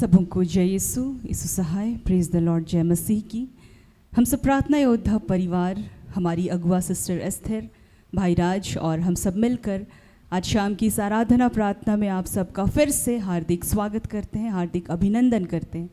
सबको जय यीशु यीशु सहाय। Praise the lord. जय मसीह की। हम सब प्रार्थना योद्धा परिवार, हमारी अगुआ सिस्टर एस्थर, भाई राज और हम सब मिलकर आज शाम की इस आराधना प्रार्थना में आप सबका फिर से हार्दिक स्वागत करते हैं, हार्दिक अभिनंदन करते हैं।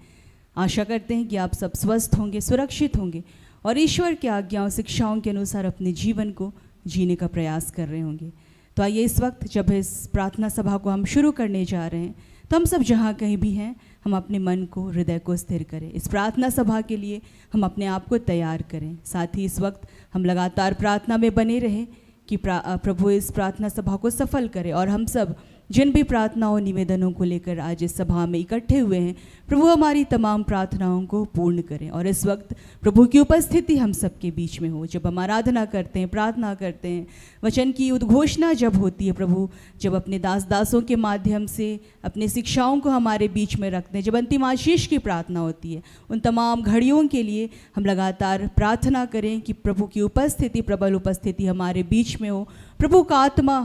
आशा करते हैं कि आप सब स्वस्थ होंगे, सुरक्षित होंगे और ईश्वर की आज्ञाओं शिक्षाओं के अनुसार अपने जीवन को जीने का प्रयास कर रहे होंगे। तो आइए इस वक्त जब इस प्रार्थना सभा को हम शुरू करने जा रहे हैं तो हम सब जहाँ कहीं भी हैं हम अपने मन को, हृदय को स्थिर करें। इस प्रार्थना सभा के लिए हम अपने आप को तैयार करें। साथ ही इस वक्त हम लगातार प्रार्थना में बने रहें कि प्रभु इस प्रार्थना सभा को सफल करे और हम सब जिन भी प्रार्थनाओं निवेदनों को लेकर आज इस सभा में इकट्ठे हुए हैं, प्रभु हमारी तमाम प्रार्थनाओं को पूर्ण करें। और इस वक्त प्रभु की उपस्थिति हम सबके बीच में हो। जब हम आराधना करते हैं, प्रार्थना करते हैं, वचन की उद्घोषणा जब होती है, प्रभु जब अपने दासों के माध्यम से अपने शिक्षाओं को हमारे बीच में रखते हैं, जब अंतिम आशीष की प्रार्थना होती है, उन तमाम घड़ियों के लिए हम लगातार प्रार्थना करें कि प्रभु की उपस्थिति, प्रबल उपस्थिति हमारे बीच में हो। प्रभु का आत्मा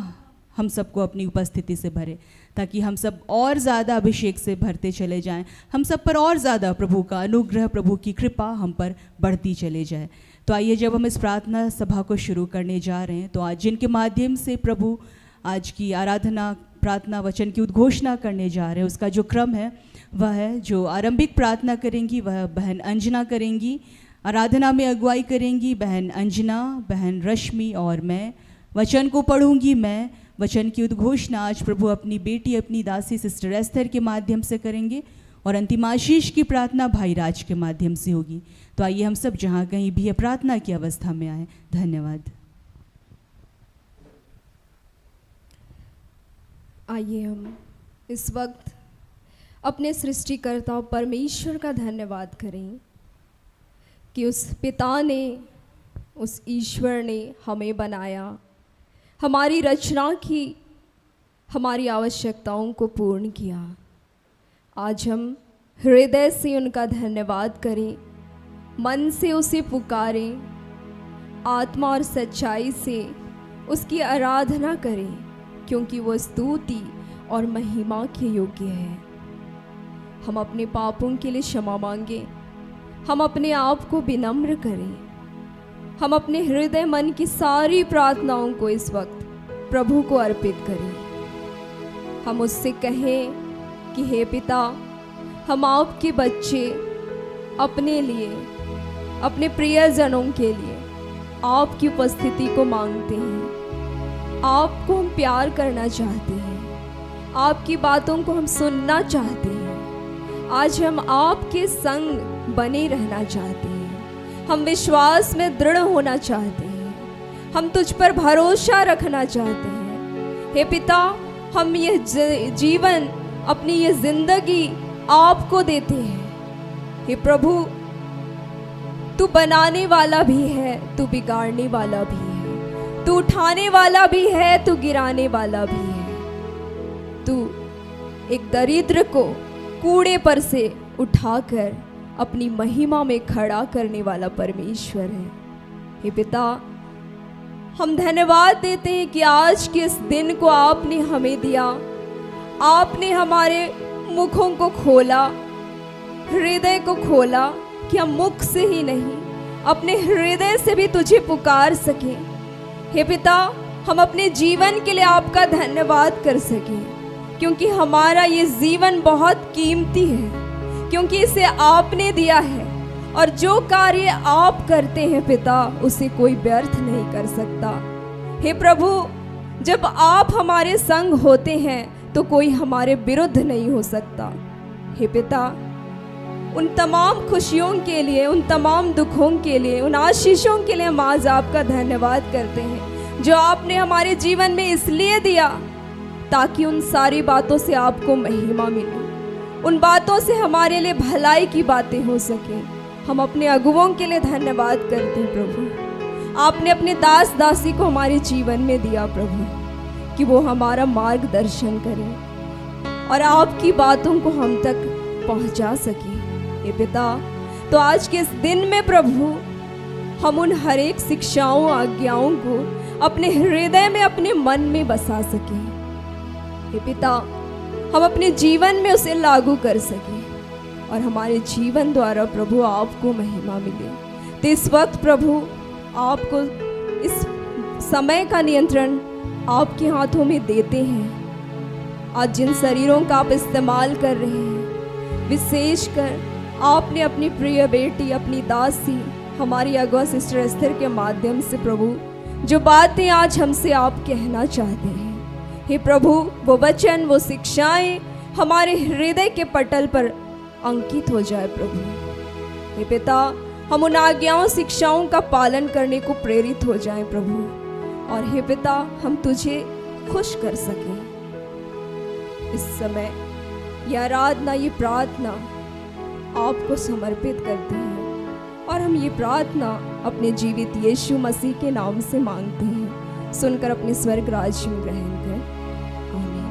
हम सबको अपनी उपस्थिति से भरे ताकि हम सब और ज़्यादा अभिषेक से भरते चले जाएं, हम सब पर और ज़्यादा प्रभु का अनुग्रह, प्रभु की कृपा हम पर बढ़ती चले जाए। तो आइए जब हम इस प्रार्थना सभा को शुरू करने जा रहे हैं तो आज जिनके माध्यम से प्रभु आज की आराधना प्रार्थना वचन की उद्घोषणा करने जा रहे हैं, उसका जो क्रम है वह है, जो आरंभिक प्रार्थना करेंगी वह बहन अंजना करेंगी, आराधना में अगुवाई करेंगी बहन अंजना, बहन रश्मि और मैं। वचन को पढ़ूंगी मैं। वचन की उद्घोषणा आज प्रभु अपनी बेटी, अपनी दासी सिस्टर एस्थर के माध्यम से करेंगे और अंतिम आशीष की प्रार्थना भाई राज के माध्यम से होगी। तो आइए हम सब जहाँ कहीं भी है प्रार्थना की अवस्था में आए। धन्यवाद। आइए हम इस वक्त अपने सृष्टिकर्ता परमेश्वर का धन्यवाद करें कि उस पिता ने, उस ईश्वर ने हमें बनाया, हमारी रचना की, हमारी आवश्यकताओं को पूर्ण किया। आज हम हृदय से उनका धन्यवाद करें, मन से उसे पुकारें, आत्मा और सच्चाई से उसकी आराधना करें क्योंकि वो स्तुति और महिमा के योग्य है। हम अपने पापों के लिए क्षमा मांगें, हम अपने आप को विनम्र करें, हम अपने हृदय मन की सारी प्रार्थनाओं को इस वक्त प्रभु को अर्पित करें। हम उससे कहें कि हे पिता, हम आपके बच्चे अपने लिए, अपने प्रियजनों के लिए आपकी उपस्थिति को मांगते हैं। आपको हम प्यार करना चाहते हैं, आपकी बातों को हम सुनना चाहते हैं। आज हम आपके संग बने रहना चाहते हैं, हम विश्वास में दृढ़ होना चाहते हैं, हम तुझ पर भरोसा रखना चाहते हैं। हे पिता, हम ये जीवन, अपनी ये जिंदगी आपको देते हैं। हे प्रभु, तू बनाने वाला भी है, तू बिगाड़ने वाला भी है, तू उठाने वाला भी है, तू गिराने वाला भी है। तू एक दरिद्र को कूड़े पर से उठाकर अपनी महिमा में खड़ा करने वाला परमेश्वर है। हे पिता, हम धन्यवाद देते हैं कि आज के इस दिन को आपने हमें दिया। आपने हमारे मुखों को खोला, हृदय को खोला कि हम मुख से ही नहीं, अपने हृदय से भी तुझे पुकार सकें। हे पिता, हम अपने जीवन के लिए आपका धन्यवाद कर सकें क्योंकि हमारा ये जीवन बहुत कीमती है, क्योंकि इसे आपने दिया है और जो कार्य आप करते हैं पिता, उसे कोई व्यर्थ नहीं कर सकता। हे प्रभु, जब आप हमारे संग होते हैं तो कोई हमारे विरुद्ध नहीं हो सकता। हे पिता, उन तमाम खुशियों के लिए, उन तमाम दुखों के लिए, उन आशीषों के लिए हम आज आपका धन्यवाद करते हैं जो आपने हमारे जीवन में इसलिए दिया ताकि उन सारी बातों से आपको महिमा मिले, उन बातों से हमारे लिए भलाई की बातें हो सकें। हम अपने अगुवों के लिए धन्यवाद करते हैं प्रभु। आपने अपने दास दासी को हमारे जीवन में दिया प्रभु कि वो हमारा मार्गदर्शन करें और आपकी बातों को हम तक पहुंचा सकें। हे पिता, तो आज के इस दिन में प्रभु हम उन हर एक शिक्षाओं, आज्ञाओं को अपने हृदय में, अपने मन में बसा सकें। हे पिता, हम अपने जीवन में उसे लागू कर सकें। और हमारे जीवन द्वारा प्रभु आपको महिमा मिले। तो इस वक्त प्रभु आपको इस समय का नियंत्रण आपके हाथों में देते हैं। आज जिन शरीरों का आप इस्तेमाल कर रहे हैं, विशेषकर आपने अपनी प्रिय बेटी, अपनी दासी हमारी अगवा सिस्टर एस्थर के माध्यम से प्रभु जो बातें आज हमसे आप कहना चाहते हैं, हे प्रभु वो वचन, वो शिक्षाएं हमारे हृदय के पटल पर अंकित हो जाए प्रभु। हे पिता, हम उन आज्ञाओं, शिक्षाओं का पालन करने को प्रेरित हो जाएं प्रभु, और हे पिता हम तुझे खुश कर सकें। इस समय यह आराधना, ये प्रार्थना आपको समर्पित करते हैं और हम ये प्रार्थना अपने जीवित यीशु मसीह के नाम से मांगते हैं। सुनकर अपने स्वर्ग राज्य में ग्रहण कर, आमीन।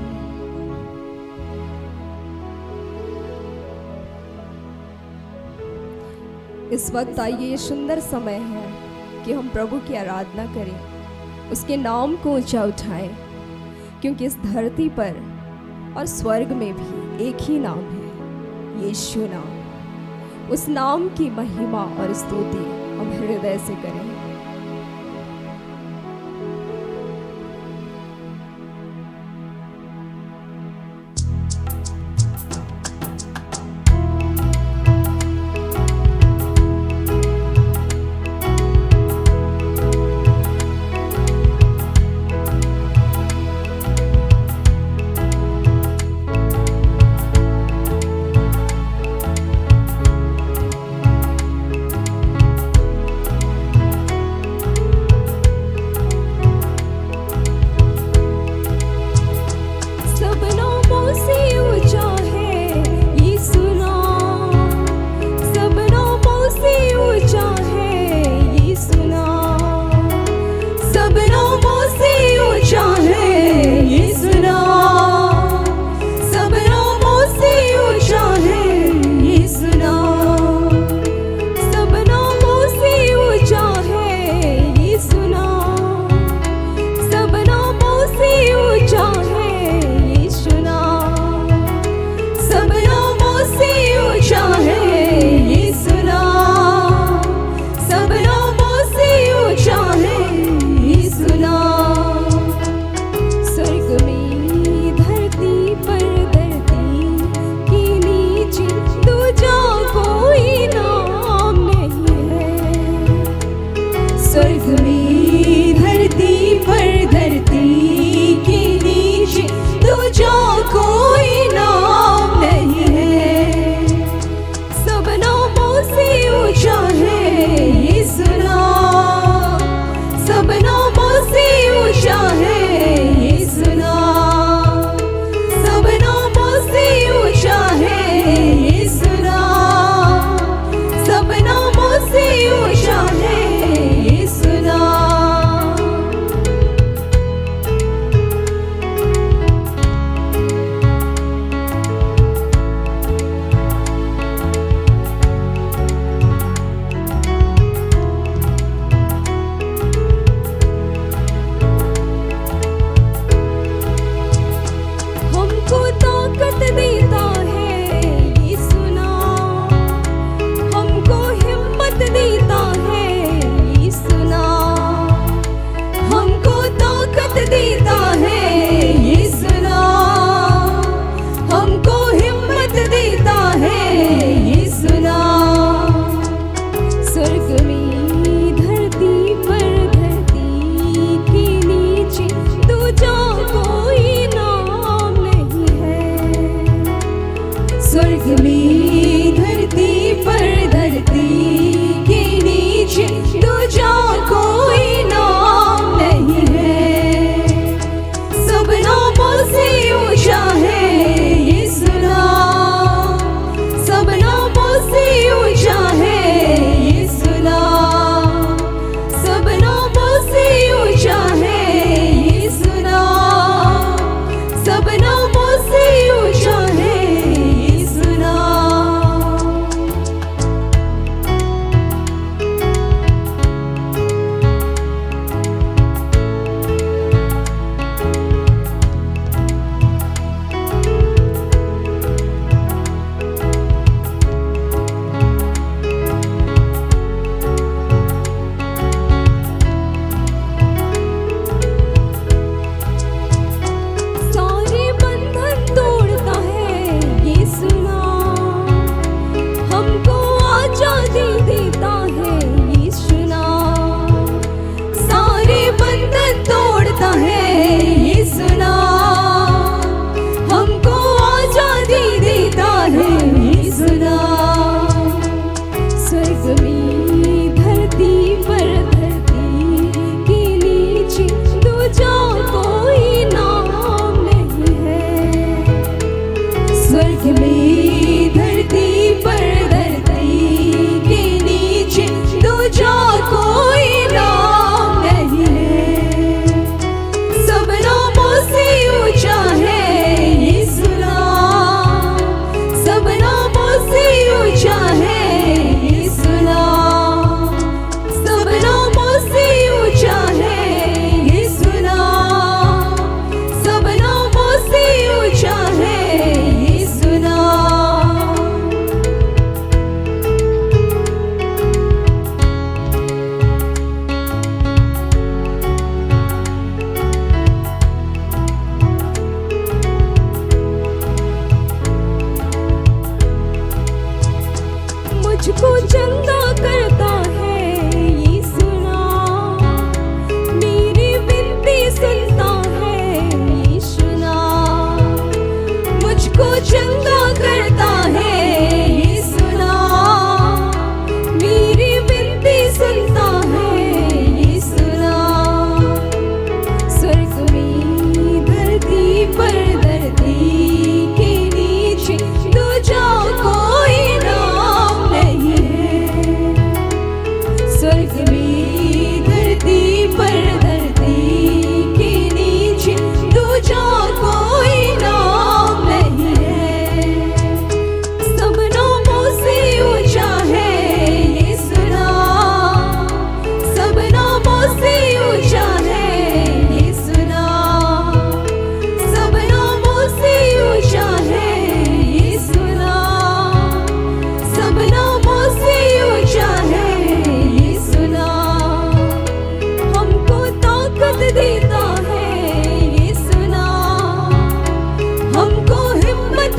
इस वक्त आइए, ये सुंदर समय है कि हम प्रभु की आराधना करें, उसके नाम को ऊंचा उठाएं, क्योंकि इस धरती पर और स्वर्ग में भी एक ही नाम है, यीशु नाम। उस नाम की महिमा और स्तुति हम हृदय से करें।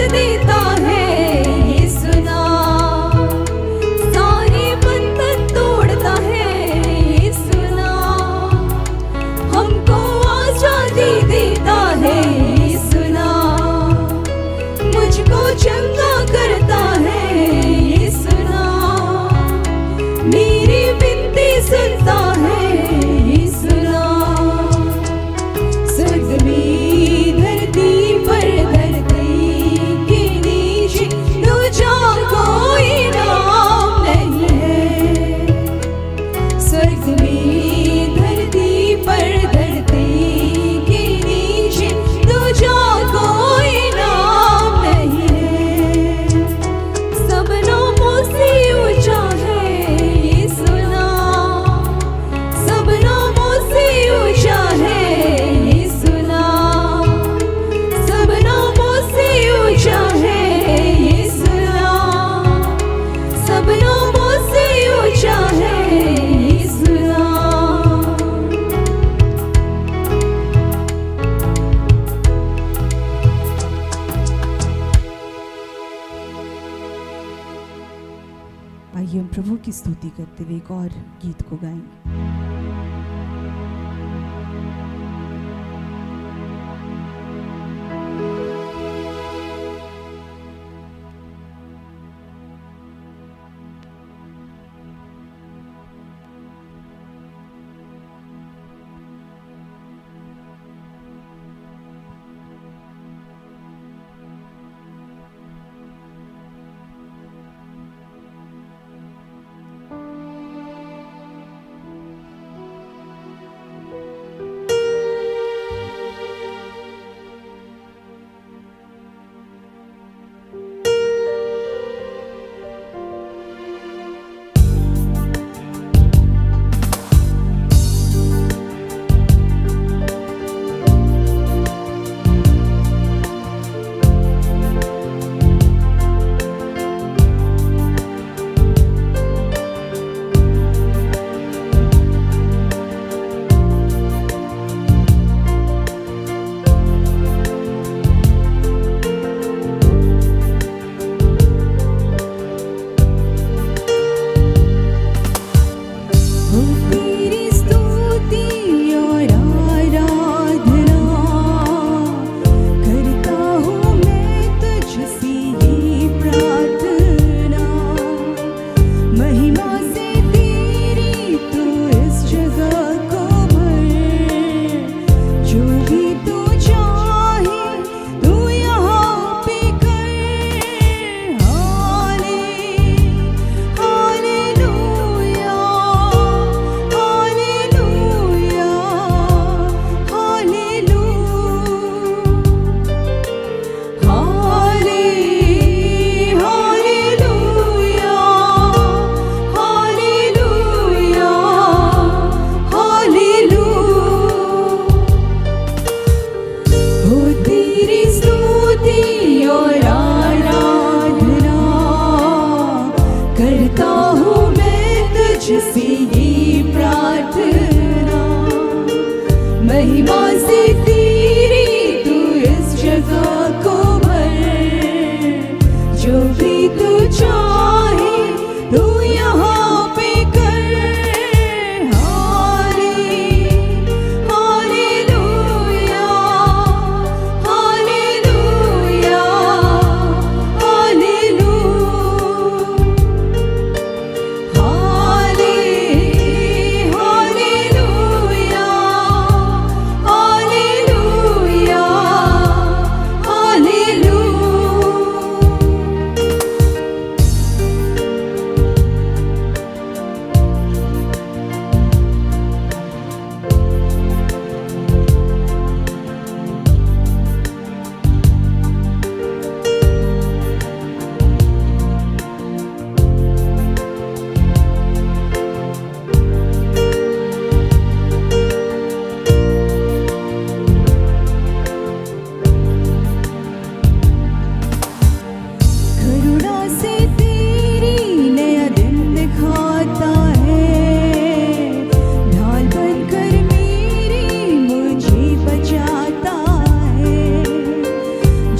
देता है यीशु नाम, सारे बंधन तोड़ता है यीशु नाम, हमको आजादी देता है यीशु नाम, मुझको चंगा करता है यीशु नाम, मेरी विनती सुनता है यीशु नाम। स्वर्ग में धरती पर धरती के नीचे दूजा कोई नाम नहीं है, स्वर्ग में धरती पर धरती के नीचे दूजा कोई नाम नहीं है, सब नामों से ऊंचा है यीशु नाम, सब नामों से ऊंचा है यीशु नाम, सब नामों से ऊंचा है यीशु नाम, सब नामों से ऊंचा है यीशु नाम। आइए हम प्रभु की स्तुति करते हुए एक और गीत को गाएं।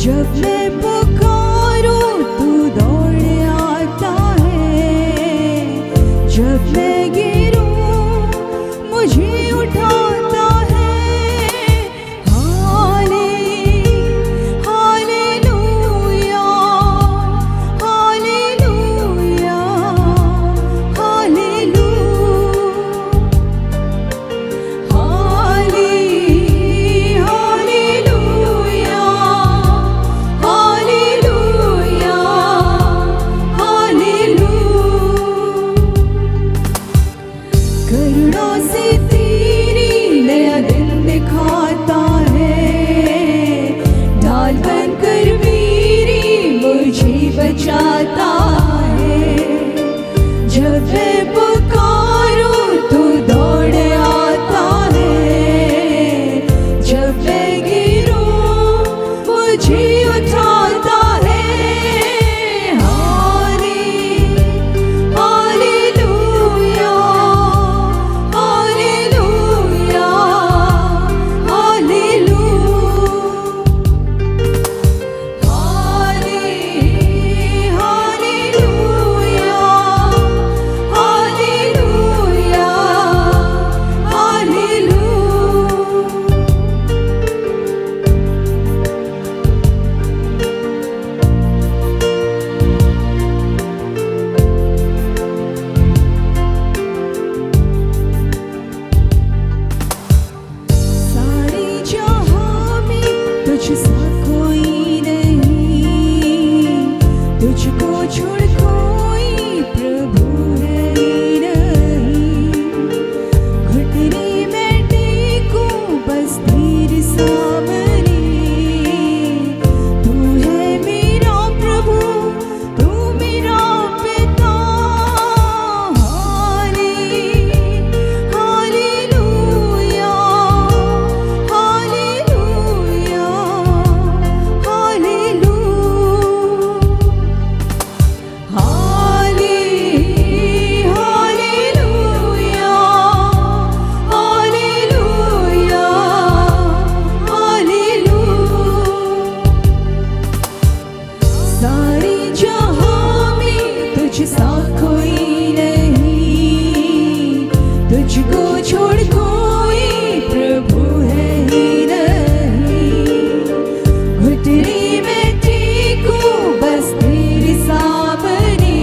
जब मैं पुकार बचाता है। जब मैं पुकारूं तू दौड़ आता है, जब मैं गिरूं मुझे उठाता है। हालेलुया, हालेलुया, सारे जहां में तुझसा कोई नहीं, तुझको छोड़ कोई प्रभु है ही नहीं। घुटने में टेकूं बस तेरे सामने, तू है मेरा प्रभु, तू मेरा पिता। हालेलुया, हालेलुया, सारे जहां में तुझसा कोई नहीं, तुझको छोड़ कोई प्रभु है ही नहीं। घुटने में टेकूं बस तेरे सामने,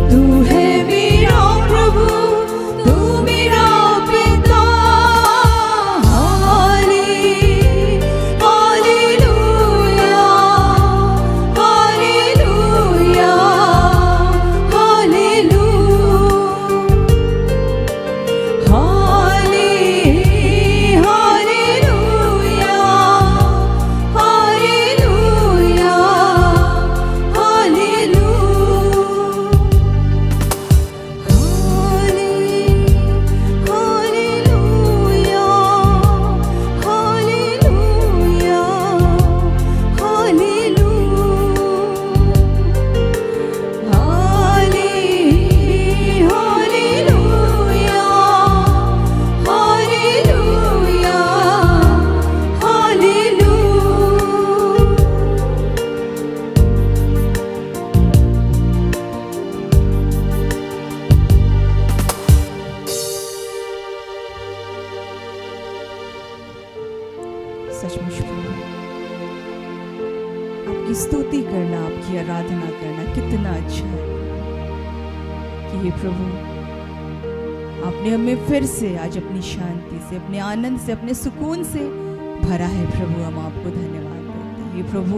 तू है मेरा प्रभु, तू मेरा पिता। हालेलुया, हालेलुया, सचमुच प्रभु, आपकी स्तुति करना, आपकी आराधना करना कितना अच्छा है कि हे प्रभु, आपने हमें फिर से आज अपनी शांति से, अपने आनंद से, अपने सुकून से भरा है। प्रभु, हम आपको धन्यवाद देते हैं। हे प्रभु,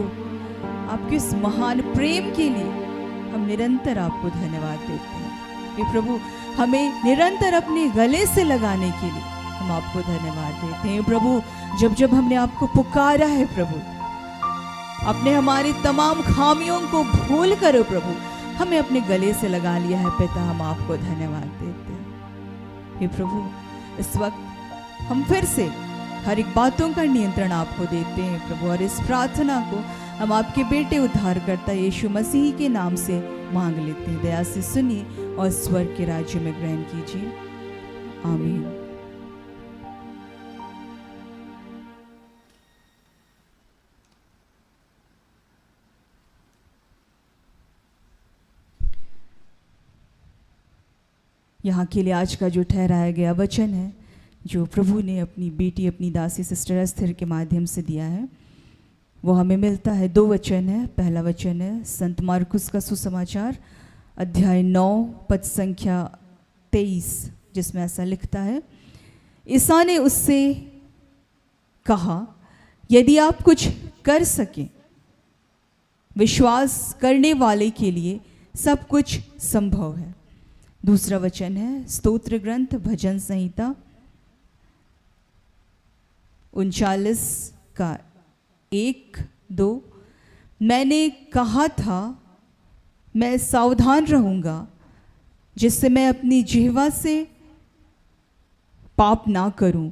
आपके इस महान प्रेम के लिए हम निरंतर आपको धन्यवाद देते हैं। हे प्रभु, हमें निरंतर अपने गले से लगाने के लिए हम आपको धन्यवाद देते हैं। प्रभु, जब जब हमने आपको पुकारा है प्रभु, अपने हमारी तमाम खामियों को भूल कर प्रभु हमें अपने गले से लगा लिया है। पिता, हम आपको धन्यवाद देते हैं। हे प्रभु, इस वक्त हम फिर से हर एक बातों का नियंत्रण आपको देते हैं प्रभु, और इस प्रार्थना को हम आपके बेटे उद्धारकर्ता यीशु मसीह के नाम से मांग लेते हैं। दया से सुनिए और स्वर्ग के राज्य में ग्रहण कीजिए। आमीन। यहाँ के लिए आज का जो ठहराया गया वचन है, जो प्रभु ने अपनी बेटी, अपनी दासी सिस्टर एस्थर के माध्यम से दिया है, वो हमें मिलता है। 2 वचन है। पहला वचन है संत मार्कुस का सुसमाचार अध्याय 9 पद संख्या 23, जिसमें ऐसा लिखता है, ईसा ने उससे कहा, यदि आप कुछ कर सकें, विश्वास करने वाले के लिए सब कुछ संभव है। दूसरा वचन है स्तोत्र ग्रंथ भजन संहिता 39 का 1-2, मैंने कहा था मैं सावधान रहूँगा जिससे मैं अपनी जिह्वा से पाप ना करूं।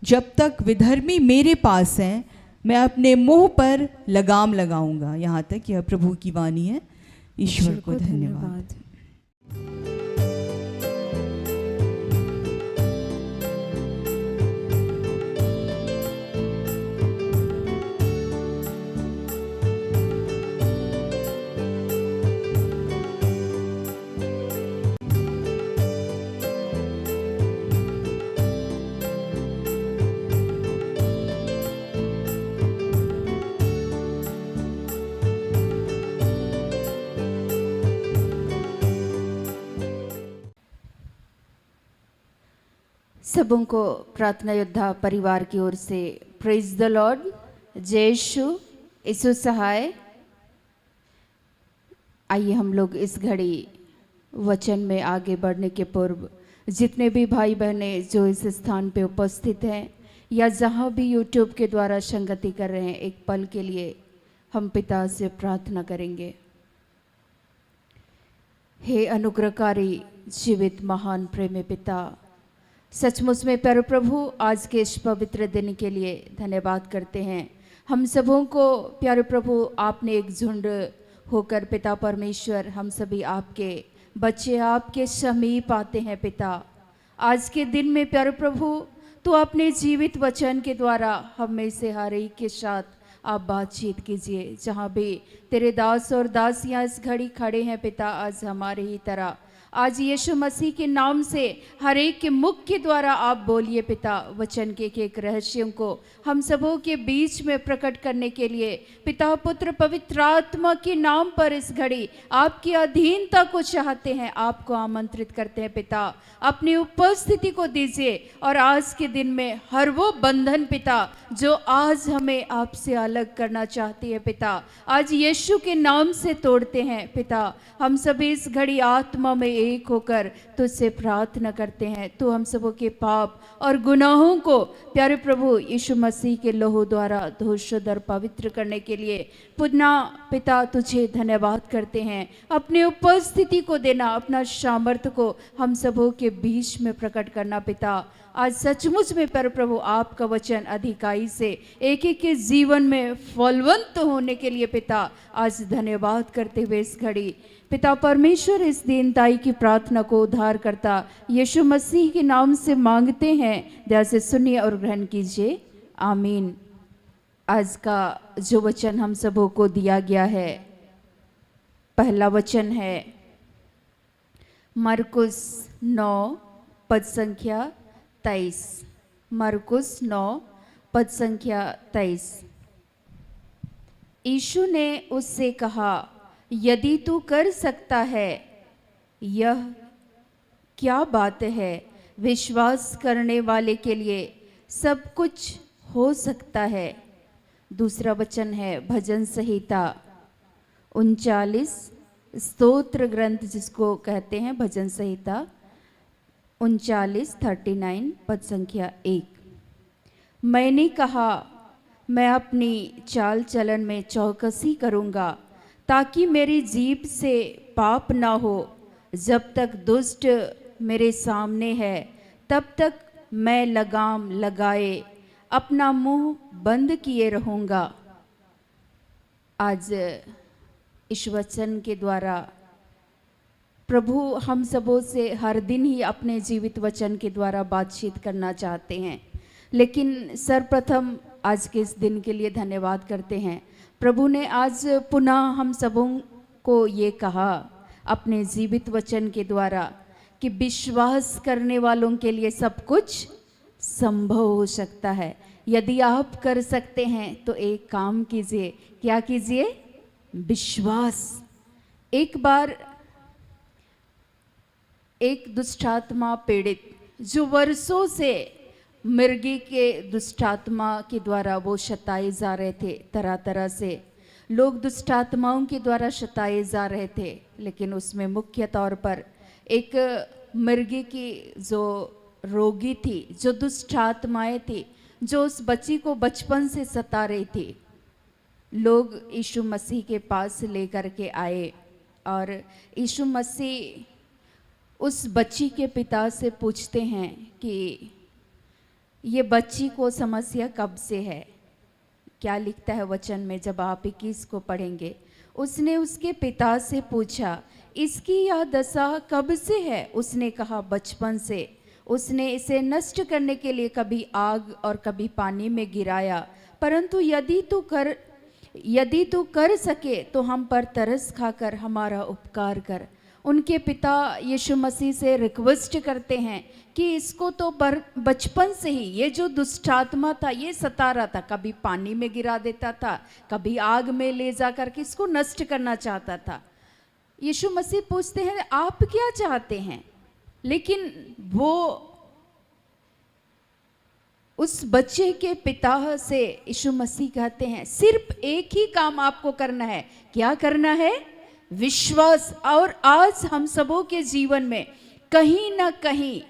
जब तक विधर्मी मेरे पास हैं मैं अपने मुंह पर लगाम लगाऊंगा। यहाँ तक यह प्रभु की वाणी है। ईश्वर को धन्यवाद। सबों को प्रार्थना योद्धा परिवार की ओर से प्रेज द लॉर्ड। जय यीशु, यीशु सहाय। आइए हम लोग इस घड़ी वचन में आगे बढ़ने के पूर्व जितने भी भाई बहने जो इस स्थान पे उपस्थित हैं या जहाँ भी यूट्यूब के द्वारा संगति कर रहे हैं, एक पल के लिए हम पिता से प्रार्थना करेंगे। हे अनुग्रहकारी जीवित महान प्रेमी पिता, सचमुच में प्यारे प्रभु आज के इस पवित्र दिन के लिए धन्यवाद करते हैं। हम सबों को प्यारे प्रभु आपने एक झुंड होकर पिता परमेश्वर हम सभी आपके बच्चे आपके समीप आते हैं। पिता आज के दिन में प्यारे प्रभु तो अपने जीवित वचन के द्वारा हम में से हर एक के साथ आप बातचीत कीजिए। जहाँ भी तेरे दास और दासियाँ इस घड़ी खड़े हैं पिता, आज हमारे ही तरह आज यीशु मसीह के नाम से हर एक के मुख के द्वारा आप बोलिए पिता। वचन के एक रहस्यों को हम सबों के बीच में प्रकट करने के लिए पिता पुत्र पवित्र आत्मा के नाम पर इस घड़ी आपकी अधीनता को चाहते हैं, आपको आमंत्रित करते हैं पिता। अपनी उपस्थिति को दीजिए और आज के दिन में हर वो बंधन पिता जो आज हमें आपसे अलग करना चाहती है पिता, आज यीशु के नाम से तोड़ते हैं पिता। हम सभी इस घड़ी आत्मा में एक होकर तुझसे प्रार्थना करते हैं। तू हम सबों के पाप और गुनाहों को प्यारे प्रभु यीशु मसीह के लहू द्वारा धो शुद्ध और पवित्र करने के लिए पुनः पिता तुझे धन्यवाद करते हैं। अपनी उपस्थिति को देना, अपना सामर्थ्य को हम सबों के बीच में प्रकट करना पिता। आज सचमुच में प्यारे प्रभु आपका वचन अधिकाई से एक एक के जीवन में फलवंत होने के लिए पिता आज धन्यवाद करते हुए इस घड़ी पिता परमेश्वर इस दीनताई की प्रार्थना को उद्धार करता यीशु मसीह के नाम से मांगते हैं। दया से सुनिए और ग्रहण कीजिए, आमीन। आज का जो वचन हम सबों को दिया गया है, पहला वचन है मरकुस 9 पद संख्या 23। मरकुस 9 पद संख्या 23। यीशु ने उससे कहा, यदि तू कर सकता है, यह क्या बात है, विश्वास करने वाले के लिए सब कुछ हो सकता है। दूसरा वचन है भजन संहिता 39, स्तोत्र ग्रंथ जिसको कहते हैं भजन संहिता 39 पद संख्या 1। मैंने कहा, मैं अपनी चाल चलन में चौकसी करूँगा ताकि मेरी जीभ से पाप ना हो। जब तक दुष्ट मेरे सामने है तब तक मैं लगाम लगाए अपना मुंह बंद किए रहूँगा। आज इस वचन के द्वारा प्रभु हम सबों से हर दिन ही अपने जीवित वचन के द्वारा बातचीत करना चाहते हैं, लेकिन सर्वप्रथम आज के इस दिन के लिए धन्यवाद करते हैं। प्रभु ने आज पुनः हम सबों को ये कहा अपने जीवित वचन के द्वारा कि विश्वास करने वालों के लिए सब कुछ संभव हो सकता है। यदि आप कर सकते हैं तो एक काम कीजिए। क्या कीजिए? विश्वास। एक बार एक दुष्टात्मा पीड़ित जो वर्षों से मिर्गी के दुष्टात्मा के द्वारा वो सताए जा रहे थे, तरह तरह से लोग दुष्टात्माओं के द्वारा सताए जा रहे थे, लेकिन उसमें मुख्य तौर पर एक मिर्गी की जो रोगी थी, जो दुष्टात्माएं थी, जो उस बच्ची को बचपन से सता रही थी। लोग यीशु मसीह के पास लेकर के आए और यीशु मसीह उस बच्ची के पिता से पूछते हैं कि ये बच्ची को समस्या कब से है। क्या लिखता है वचन में, जब आप 21 को पढ़ेंगे, उसने उसके पिता से पूछा, इसकी यह दशा कब से है? उसने कहा, बचपन से। उसने इसे नष्ट करने के लिए कभी आग और कभी पानी में गिराया, परंतु यदि तू कर सके तो हम पर तरस खाकर हमारा उपकार कर। उनके पिता यीशु मसीह से रिक्वेस्ट करते हैं कि इसको तो बचपन से ही ये जो दुष्टात्मा था ये सता रहा था, कभी पानी में गिरा देता था, कभी आग में ले जा करके इसको नष्ट करना चाहता था। यीशु मसीह पूछते हैं, आप क्या चाहते हैं? लेकिन वो उस बच्चे के पिता से यीशु मसीह कहते हैं, सिर्फ एक ही काम आपको करना है। क्या करना है? विश्वास। और आज हम सबों के जीवन में कहीं ना कहीं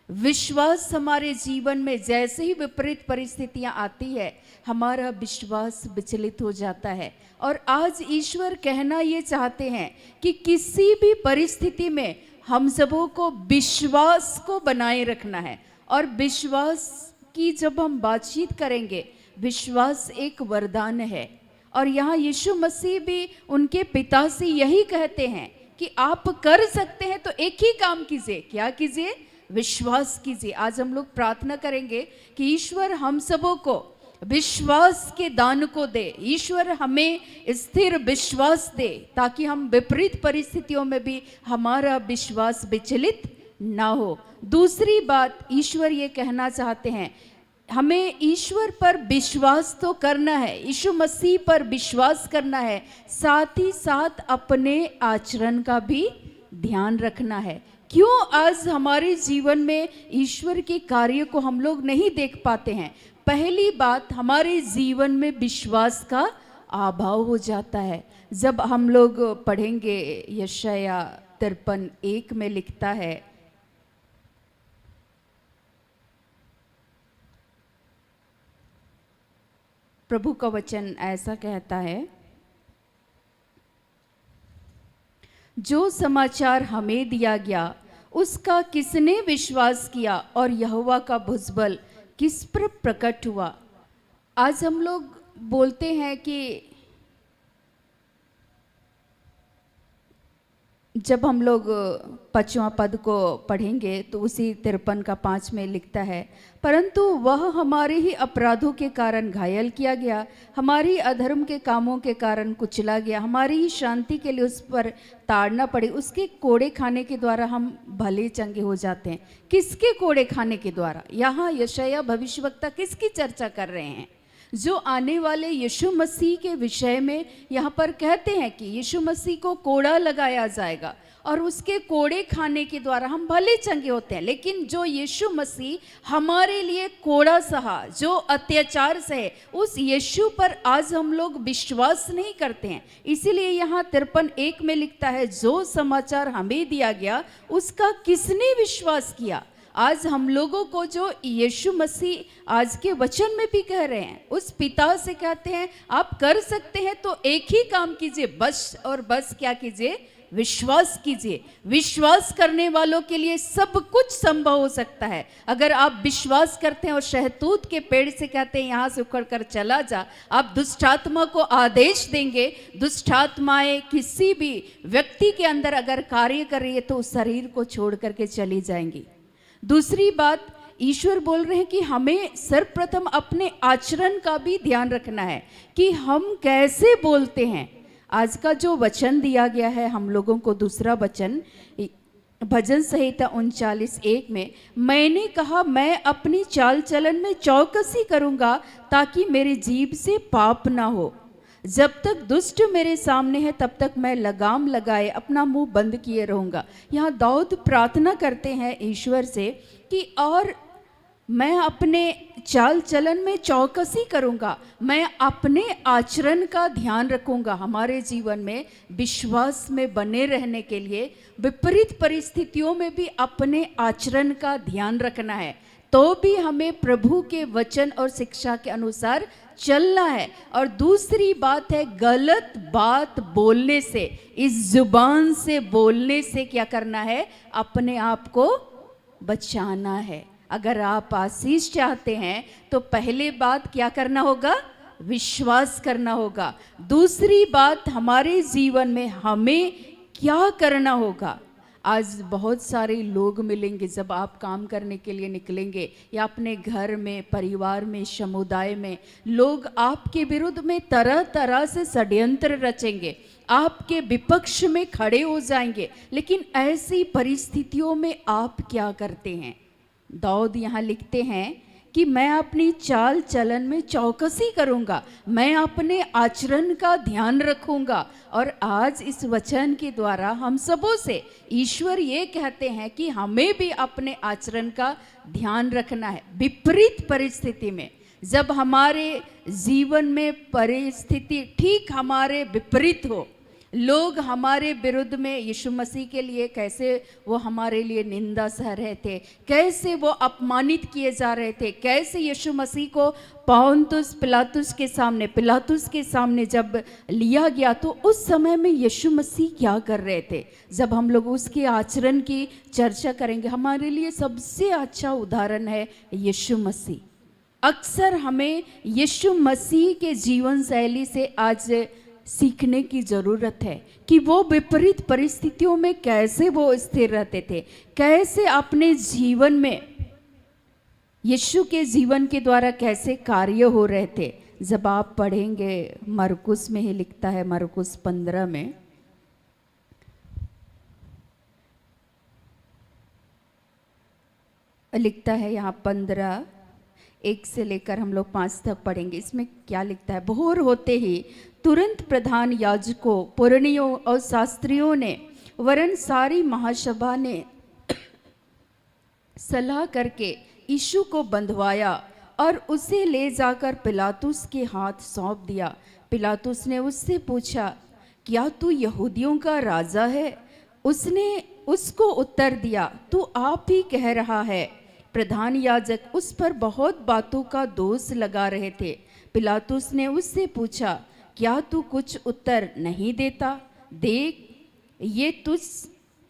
विश्वास हमारे जीवन में जैसे ही विपरीत परिस्थितियां आती है, हमारा विश्वास विचलित हो जाता है। और आज ईश्वर कहना ये चाहते हैं कि किसी भी परिस्थिति में हम सबों को विश्वास को बनाए रखना है। और विश्वास की जब हम बातचीत करेंगे, विश्वास एक वरदान है। और यहाँ यीशु मसीह भी उनके पिता से यही कहते हैं कि आप कर सकते हैं तो एक ही काम कीजिए। क्या कीजिए? विश्वास कीजिए। आज हम लोग प्रार्थना करेंगे कि ईश्वर हम सबों को विश्वास के दान को दे, ईश्वर हमें स्थिर विश्वास दे, ताकि हम विपरीत परिस्थितियों में भी हमारा विश्वास विचलित ना हो। दूसरी बात ईश्वर ये कहना चाहते हैं, हमें ईश्वर पर विश्वास तो करना है, यीशु मसीह पर विश्वास करना है, साथ ही साथ अपने आचरण का भी ध्यान रखना है। क्यों आज हमारे जीवन में ईश्वर के कार्य को हम लोग नहीं देख पाते हैं? पहली बात, हमारे जीवन में विश्वास का अभाव हो जाता है। जब हम लोग पढ़ेंगे यशाया 53:1 में लिखता है, प्रभु का वचन ऐसा कहता है, जो समाचार हमें दिया गया उसका किसने विश्वास किया और यहोवा का भुजबल किस पर प्रकट हुआ। आज हम लोग बोलते हैं कि जब हम लोग 5वां पद को पढ़ेंगे तो उसी 53 का 5 में लिखता है, परंतु वह हमारे ही अपराधों के कारण घायल किया गया, हमारी अधर्म के कामों के कारण कुचला गया, हमारी ही शांति के लिए उस पर ताड़ना पड़ी, उसके कोड़े खाने के द्वारा हम भले चंगे हो जाते हैं। किसके कोड़े खाने के द्वारा? यहाँ यशाया भविष्यवक्ता किसकी चर्चा कर रहे हैं? जो आने वाले यीशु मसीह के विषय में यहाँ पर कहते हैं कि यीशु मसीह को कोड़ा लगाया जाएगा और उसके कोड़े खाने के द्वारा हम भले चंगे होते हैं। लेकिन जो यीशु मसीह हमारे लिए कोड़ा सहा, जो अत्याचार सहे, उस यीशु पर आज हम लोग विश्वास नहीं करते हैं। इसीलिए यहाँ 53:1 में लिखता है, जो समाचार हमें दिया गया उसका किसने विश्वास किया। आज हम लोगों को जो यीशु मसीह आज के वचन में भी कह रहे हैं, उस पिता से कहते हैं आप कर सकते हैं तो एक ही काम कीजिए, बस और बस क्या कीजिए? विश्वास कीजिए। विश्वास करने वालों के लिए सब कुछ संभव हो सकता है। अगर आप विश्वास करते हैं और शहतूत के पेड़ से कहते हैं यहाँ से उखड़ कर चला जा, आप दुष्टात्मा को आदेश देंगे, दुष्टात्माएं किसी भी व्यक्ति के अंदर अगर कार्य कर रही है तो उस शरीर को छोड़ करके चली जाएंगी। दूसरी बात, ईश्वर बोल रहे हैं कि हमें सर्वप्रथम अपने आचरण का भी ध्यान रखना है कि हम कैसे बोलते हैं। आज का जो वचन दिया गया है हम लोगों को, दूसरा वचन भजन संहिता 39:1 में, मैंने कहा मैं अपनी चाल चलन में चौकसी करूंगा ताकि मेरी जीभ से पाप ना हो। जब तक दुष्ट मेरे सामने है तब तक मैं लगाम लगाए अपना मुंह बंद किए रहूंगा। यहाँ दाऊद प्रार्थना करते हैं ईश्वर से कि और मैं अपने चाल चलन में चौकसी करूंगा, मैं अपने आचरण का ध्यान रखूंगा। हमारे जीवन में विश्वास में बने रहने के लिए विपरीत परिस्थितियों में भी अपने आचरण का ध्यान रखना है, तो भी हमें प्रभु के वचन और शिक्षा के अनुसार चलना है। और दूसरी बात है, गलत बात बोलने से, इस जुबान से बोलने से क्या करना है, अपने आप को बचाना है। अगर आप आशीष चाहते हैं तो पहले बात क्या करना होगा, विश्वास करना होगा। दूसरी बात, हमारे जीवन में हमें क्या करना होगा। आज बहुत सारे लोग मिलेंगे, जब आप काम करने के लिए निकलेंगे या अपने घर में, परिवार में, समुदाय में, लोग आपके विरुद्ध में तरह तरह से षड्यंत्र रचेंगे, आपके विपक्ष में खड़े हो जाएंगे। लेकिन ऐसी परिस्थितियों में आप क्या करते हैं। दाऊद यहाँ लिखते हैं कि मैं अपनी चाल चलन में चौकसी करूंगा, मैं अपने आचरण का ध्यान रखूंगा। और आज इस वचन के द्वारा हम सबों से ईश्वर ये कहते हैं कि हमें भी अपने आचरण का ध्यान रखना है। विपरीत परिस्थिति में, जब हमारे जीवन में परिस्थिति ठीक हमारे विपरीत हो, लोग हमारे विरुद्ध में यीशु मसीह के लिए कैसे वो हमारे लिए निंदा सह रहे थे, कैसे वो अपमानित किए जा रहे थे, कैसे यीशु मसीह को पिलातुस के सामने जब लिया गया, तो उस समय में यीशु मसीह क्या कर रहे थे। जब हम लोग उसके आचरण की चर्चा करेंगे, हमारे लिए सबसे अच्छा उदाहरण है यीशु मसीह। अक्सर हमें यीशु मसीह के जीवन शैली से आज सीखने की ज़रूरत है कि वो विपरीत परिस्थितियों में कैसे वो स्थिर रहते थे, कैसे अपने जीवन में यीशु के जीवन के द्वारा कैसे कार्य हो रहे थे। जब आप पढ़ेंगे, मरकुस में ही लिखता है, मरकुस 15 में, लिखता है यहाँ 15 1 से लेकर हम लोग 5 तक पढ़ेंगे। इसमें क्या लिखता है, भोर होते ही तुरंत प्रधान याजकों, पुरनियों और शास्त्रियों ने वरन सारी महासभा ने सलाह करके यीशु को बंधवाया और उसे ले जाकर पिलातुस के हाथ सौंप दिया। पिलातुस ने उससे पूछा, क्या तू यहूदियों का राजा है? उसने उसको उत्तर दिया, तू आप ही कह रहा है। प्रधान याजक उस पर बहुत बातों का दोष लगा रहे थे। पिलातुस ने उससे पूछा, क्या तू कुछ उत्तर नहीं देता? देख, ये तुझ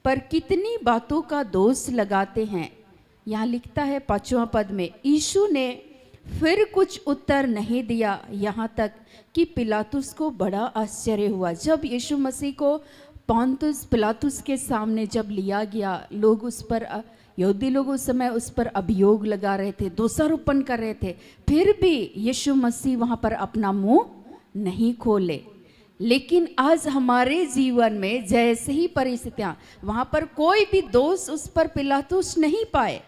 पर कितनी बातों का दोष लगाते हैं। यहाँ लिखता है 5वां पद में, यीशु ने फिर कुछ उत्तर नहीं दिया, यहाँ तक कि पिलातुस को बड़ा आश्चर्य हुआ। जब यीशु मसीह को पोंतुस पिलातुस के सामने जब लिया गया, लोग उस पर, यहूदी लोग उस समय उस पर अभियोग लगा रहे थे, दोषारोपण कर रहे थे, फिर भी यीशु मसीह वहाँ पर अपना मुंह नहीं खोले। लेकिन आज हमारे जीवन में जैसे ही परिस्थितियां, वहां पर कोई भी दोष उस पर पिलातुस नहीं पाए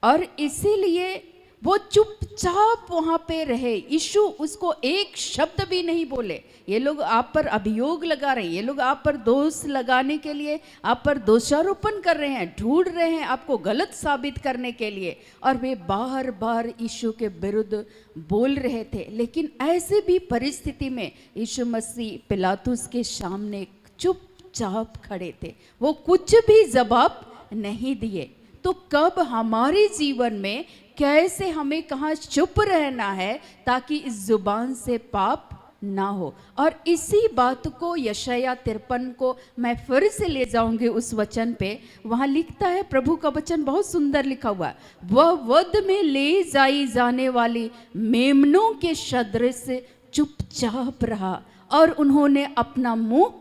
और इसीलिए वो चुपचाप वहां पे रहे। यीशु उसको एक शब्द भी नहीं बोले। ये लोग आप पर अभियोग लगा रहे हैं, ये लोग आप पर दोष लगाने के लिए आप पर दोषारोपण कर रहे हैं, ढूंढ रहे हैं आपको गलत साबित करने के लिए, और वे बार बार यीशु के विरुद्ध बोल रहे थे। लेकिन ऐसे भी परिस्थिति में यीशु मसीह पिलातुस के सामने चुपचाप खड़े थे, वो कुछ भी जवाब नहीं दिए। तो कब हमारे जीवन में कैसे हमें कहाँ चुप रहना है ताकि इस जुबान से पाप ना हो। और इसी बात को यशाया 53 को मैं फिर से ले जाऊंगी उस वचन पे। वहाँ लिखता है, प्रभु का वचन बहुत सुंदर लिखा हुआ है, वह वध में ले जाई जाने वाली मेमनों के सदृश चुपचाप रहा और उन्होंने अपना मुंह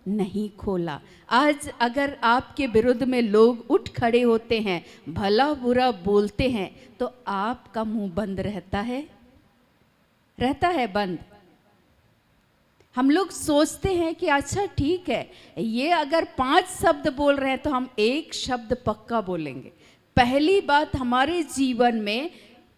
नहीं खोला। आज अगर आपके विरुद्ध में लोग उठ खड़े होते हैं, भला बुरा बोलते हैं, तो आपका मुंह बंद रहता है बंद। हम लोग सोचते हैं कि अच्छा ठीक है, ये अगर 5 शब्द बोल रहे हैं तो हम 1 शब्द पक्का बोलेंगे। पहली बात, हमारे जीवन में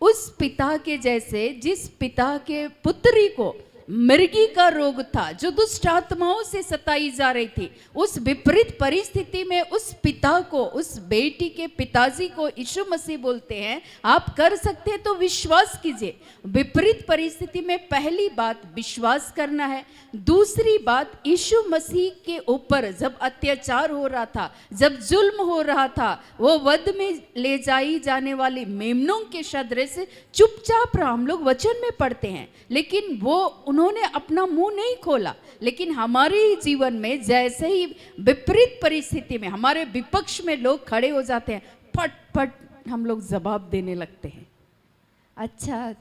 उस पिता के जैसे, जिस पिता के पुत्री को मिर्गी का रोग था, जो दुष्ट आत्माओं से सताई जा रही थी, उस विपरीत परिस्थिति में उस पिता को, उस बेटी के पिताजी को यीशु मसीह बोलते हैं, आप कर सकते हैं तो विश्वास कीजिए। विपरीत परिस्थिति में पहली बात विश्वास करना है। दूसरी बात, यीशु मसीह के ऊपर जब अत्याचार हो रहा था, जब जुल्म हो रहा था, वो वध में ले जाई जाने वाली मेमनों के सदृश चुपचाप रहा। हम लोग वचन में पढ़ते हैं, लेकिन वो उन्होंने अपना मुंह नहीं खोला। लेकिन हमारे जीवन में जैसे ही विपरीत परिस्थिति में हमारे विपक्ष में लोग खड़े हो जाते हैं, फट फट हम लोग जवाब देने लगते हैं। अच्छा,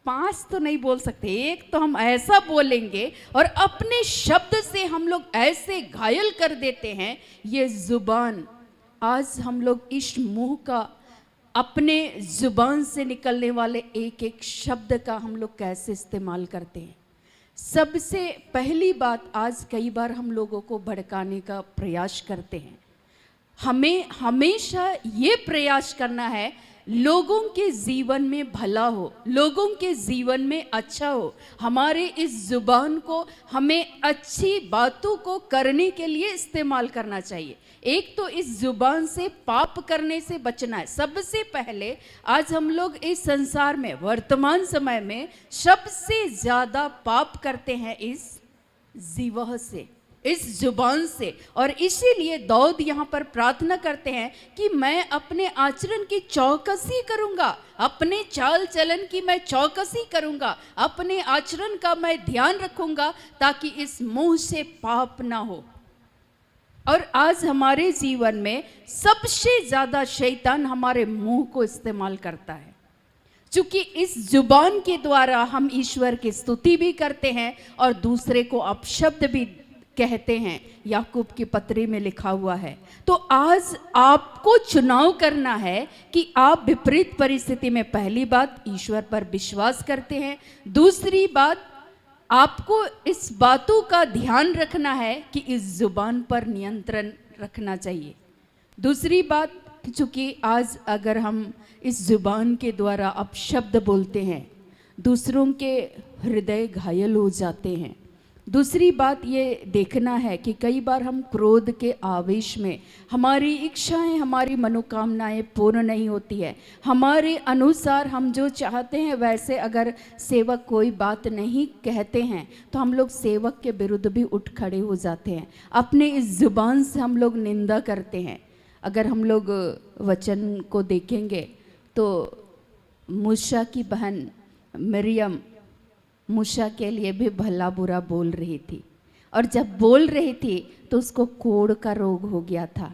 5 तो नहीं बोल सकते, एक तो हम ऐसा बोलेंगे और अपने शब्द से हम लोग ऐसे घायल कर देते हैं। ये जुबान, आज हम लोग इस मुंह का, अपने जुबान से निकलने वाले एक एक शब्द का हम लोग कैसे इस्तेमाल करते हैं। सबसे पहली बात, आज कई बार हम लोगों को भड़काने का प्रयास करते हैं। हमें हमेशा ये प्रयास करना है लोगों के जीवन में भला हो, लोगों के जीवन में अच्छा हो। हमारे इस जुबान को हमें अच्छी बातों को करने के लिए इस्तेमाल करना चाहिए। एक तो इस जुबान से पाप करने से बचना है। सबसे पहले आज हम लोग इस संसार में, वर्तमान समय में सबसे ज्यादा पाप करते हैं इस जीवा से, इस जुबान से। और इसीलिए दाऊद यहाँ पर प्रार्थना करते हैं कि मैं अपने आचरण की चौकसी करूंगा, अपने चाल चलन की मैं चौकसी करूंगा, अपने आचरण का मैं ध्यान रखूंगा, ताकि इस मुंह से पाप ना हो। और आज हमारे जीवन में सबसे ज्यादा शैतान हमारे मुंह को इस्तेमाल करता है, क्योंकि इस जुबान के द्वारा हम ईश्वर की स्तुति भी करते हैं और दूसरे को अपशब्द भी कहते हैं। याकूब की पत्री में लिखा हुआ है। तो आज आपको चुनाव करना है कि आप विपरीत परिस्थिति में पहली बात ईश्वर पर विश्वास करते हैं, दूसरी बात आपको इस बातों का ध्यान रखना है कि इस जुबान पर नियंत्रण रखना चाहिए। दूसरी बात, चूंकि आज अगर हम इस जुबान के द्वारा अपशब्द बोलते हैं, दूसरों के हृदय घायल हो जाते हैं। दूसरी बात ये देखना है कि कई बार हम क्रोध के आवेश में हमारी इच्छाएं, हमारी मनोकामनाएं पूर्ण नहीं होती है। हमारे अनुसार हम जो चाहते हैं वैसे अगर सेवक कोई बात नहीं कहते हैं तो हम लोग सेवक के विरुद्ध भी उठ खड़े हो जाते हैं। अपने इस जुबान से हम लोग निंदा करते हैं। अगर हम लोग वचन को देखेंगे तो मूसा की बहन मरियम मूसा के लिए भी भला बुरा बोल रही थी, और जब बोल रही थी तो उसको कोढ़ का रोग हो गया था।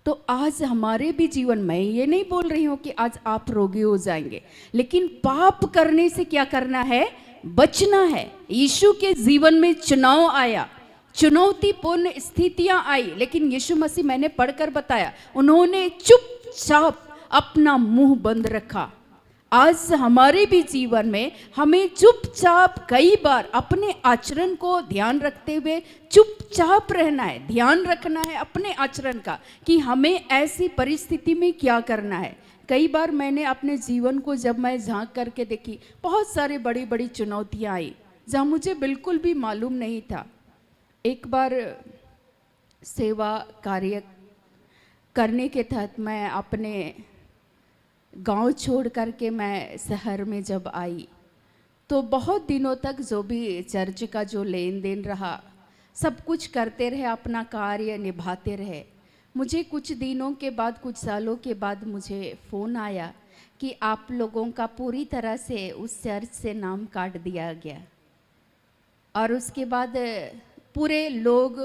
तो आज हमारे भी जीवन में, ये नहीं बोल रही हूँ कि आज आप रोगी हो जाएंगे, लेकिन पाप करने से क्या करना है, बचना है। यीशु के जीवन में चुनाव आया, चुनौतीपूर्ण स्थितियां आई, लेकिन यीशु मसीह, मैंने पढ़कर बताया, उन्होंने चुपचाप अपना मुंह बंद रखा। आज हमारे भी जीवन में हमें चुपचाप कई बार अपने आचरण को ध्यान रखते हुए चुपचाप रहना है, ध्यान रखना है अपने आचरण का कि हमें ऐसी परिस्थिति में क्या करना है। कई बार मैंने अपने जीवन को जब मैं झांक करके देखी, बहुत सारी बड़ी बड़ी चुनौतियां आई जहाँ मुझे बिल्कुल भी मालूम नहीं था। एक बार सेवा कार्य करने के तहत मैं अपने गांव छोड़ करके मैं शहर में जब आई तो बहुत दिनों तक जो भी चर्च का जो लेन देन रहा, सब कुछ करते रहे, अपना कार्य निभाते रहे। मुझे कुछ दिनों के बाद, कुछ सालों के बाद मुझे फ़ोन आया कि आप लोगों का पूरी तरह से उस चर्च से नाम काट दिया गया। और उसके बाद पूरे लोग,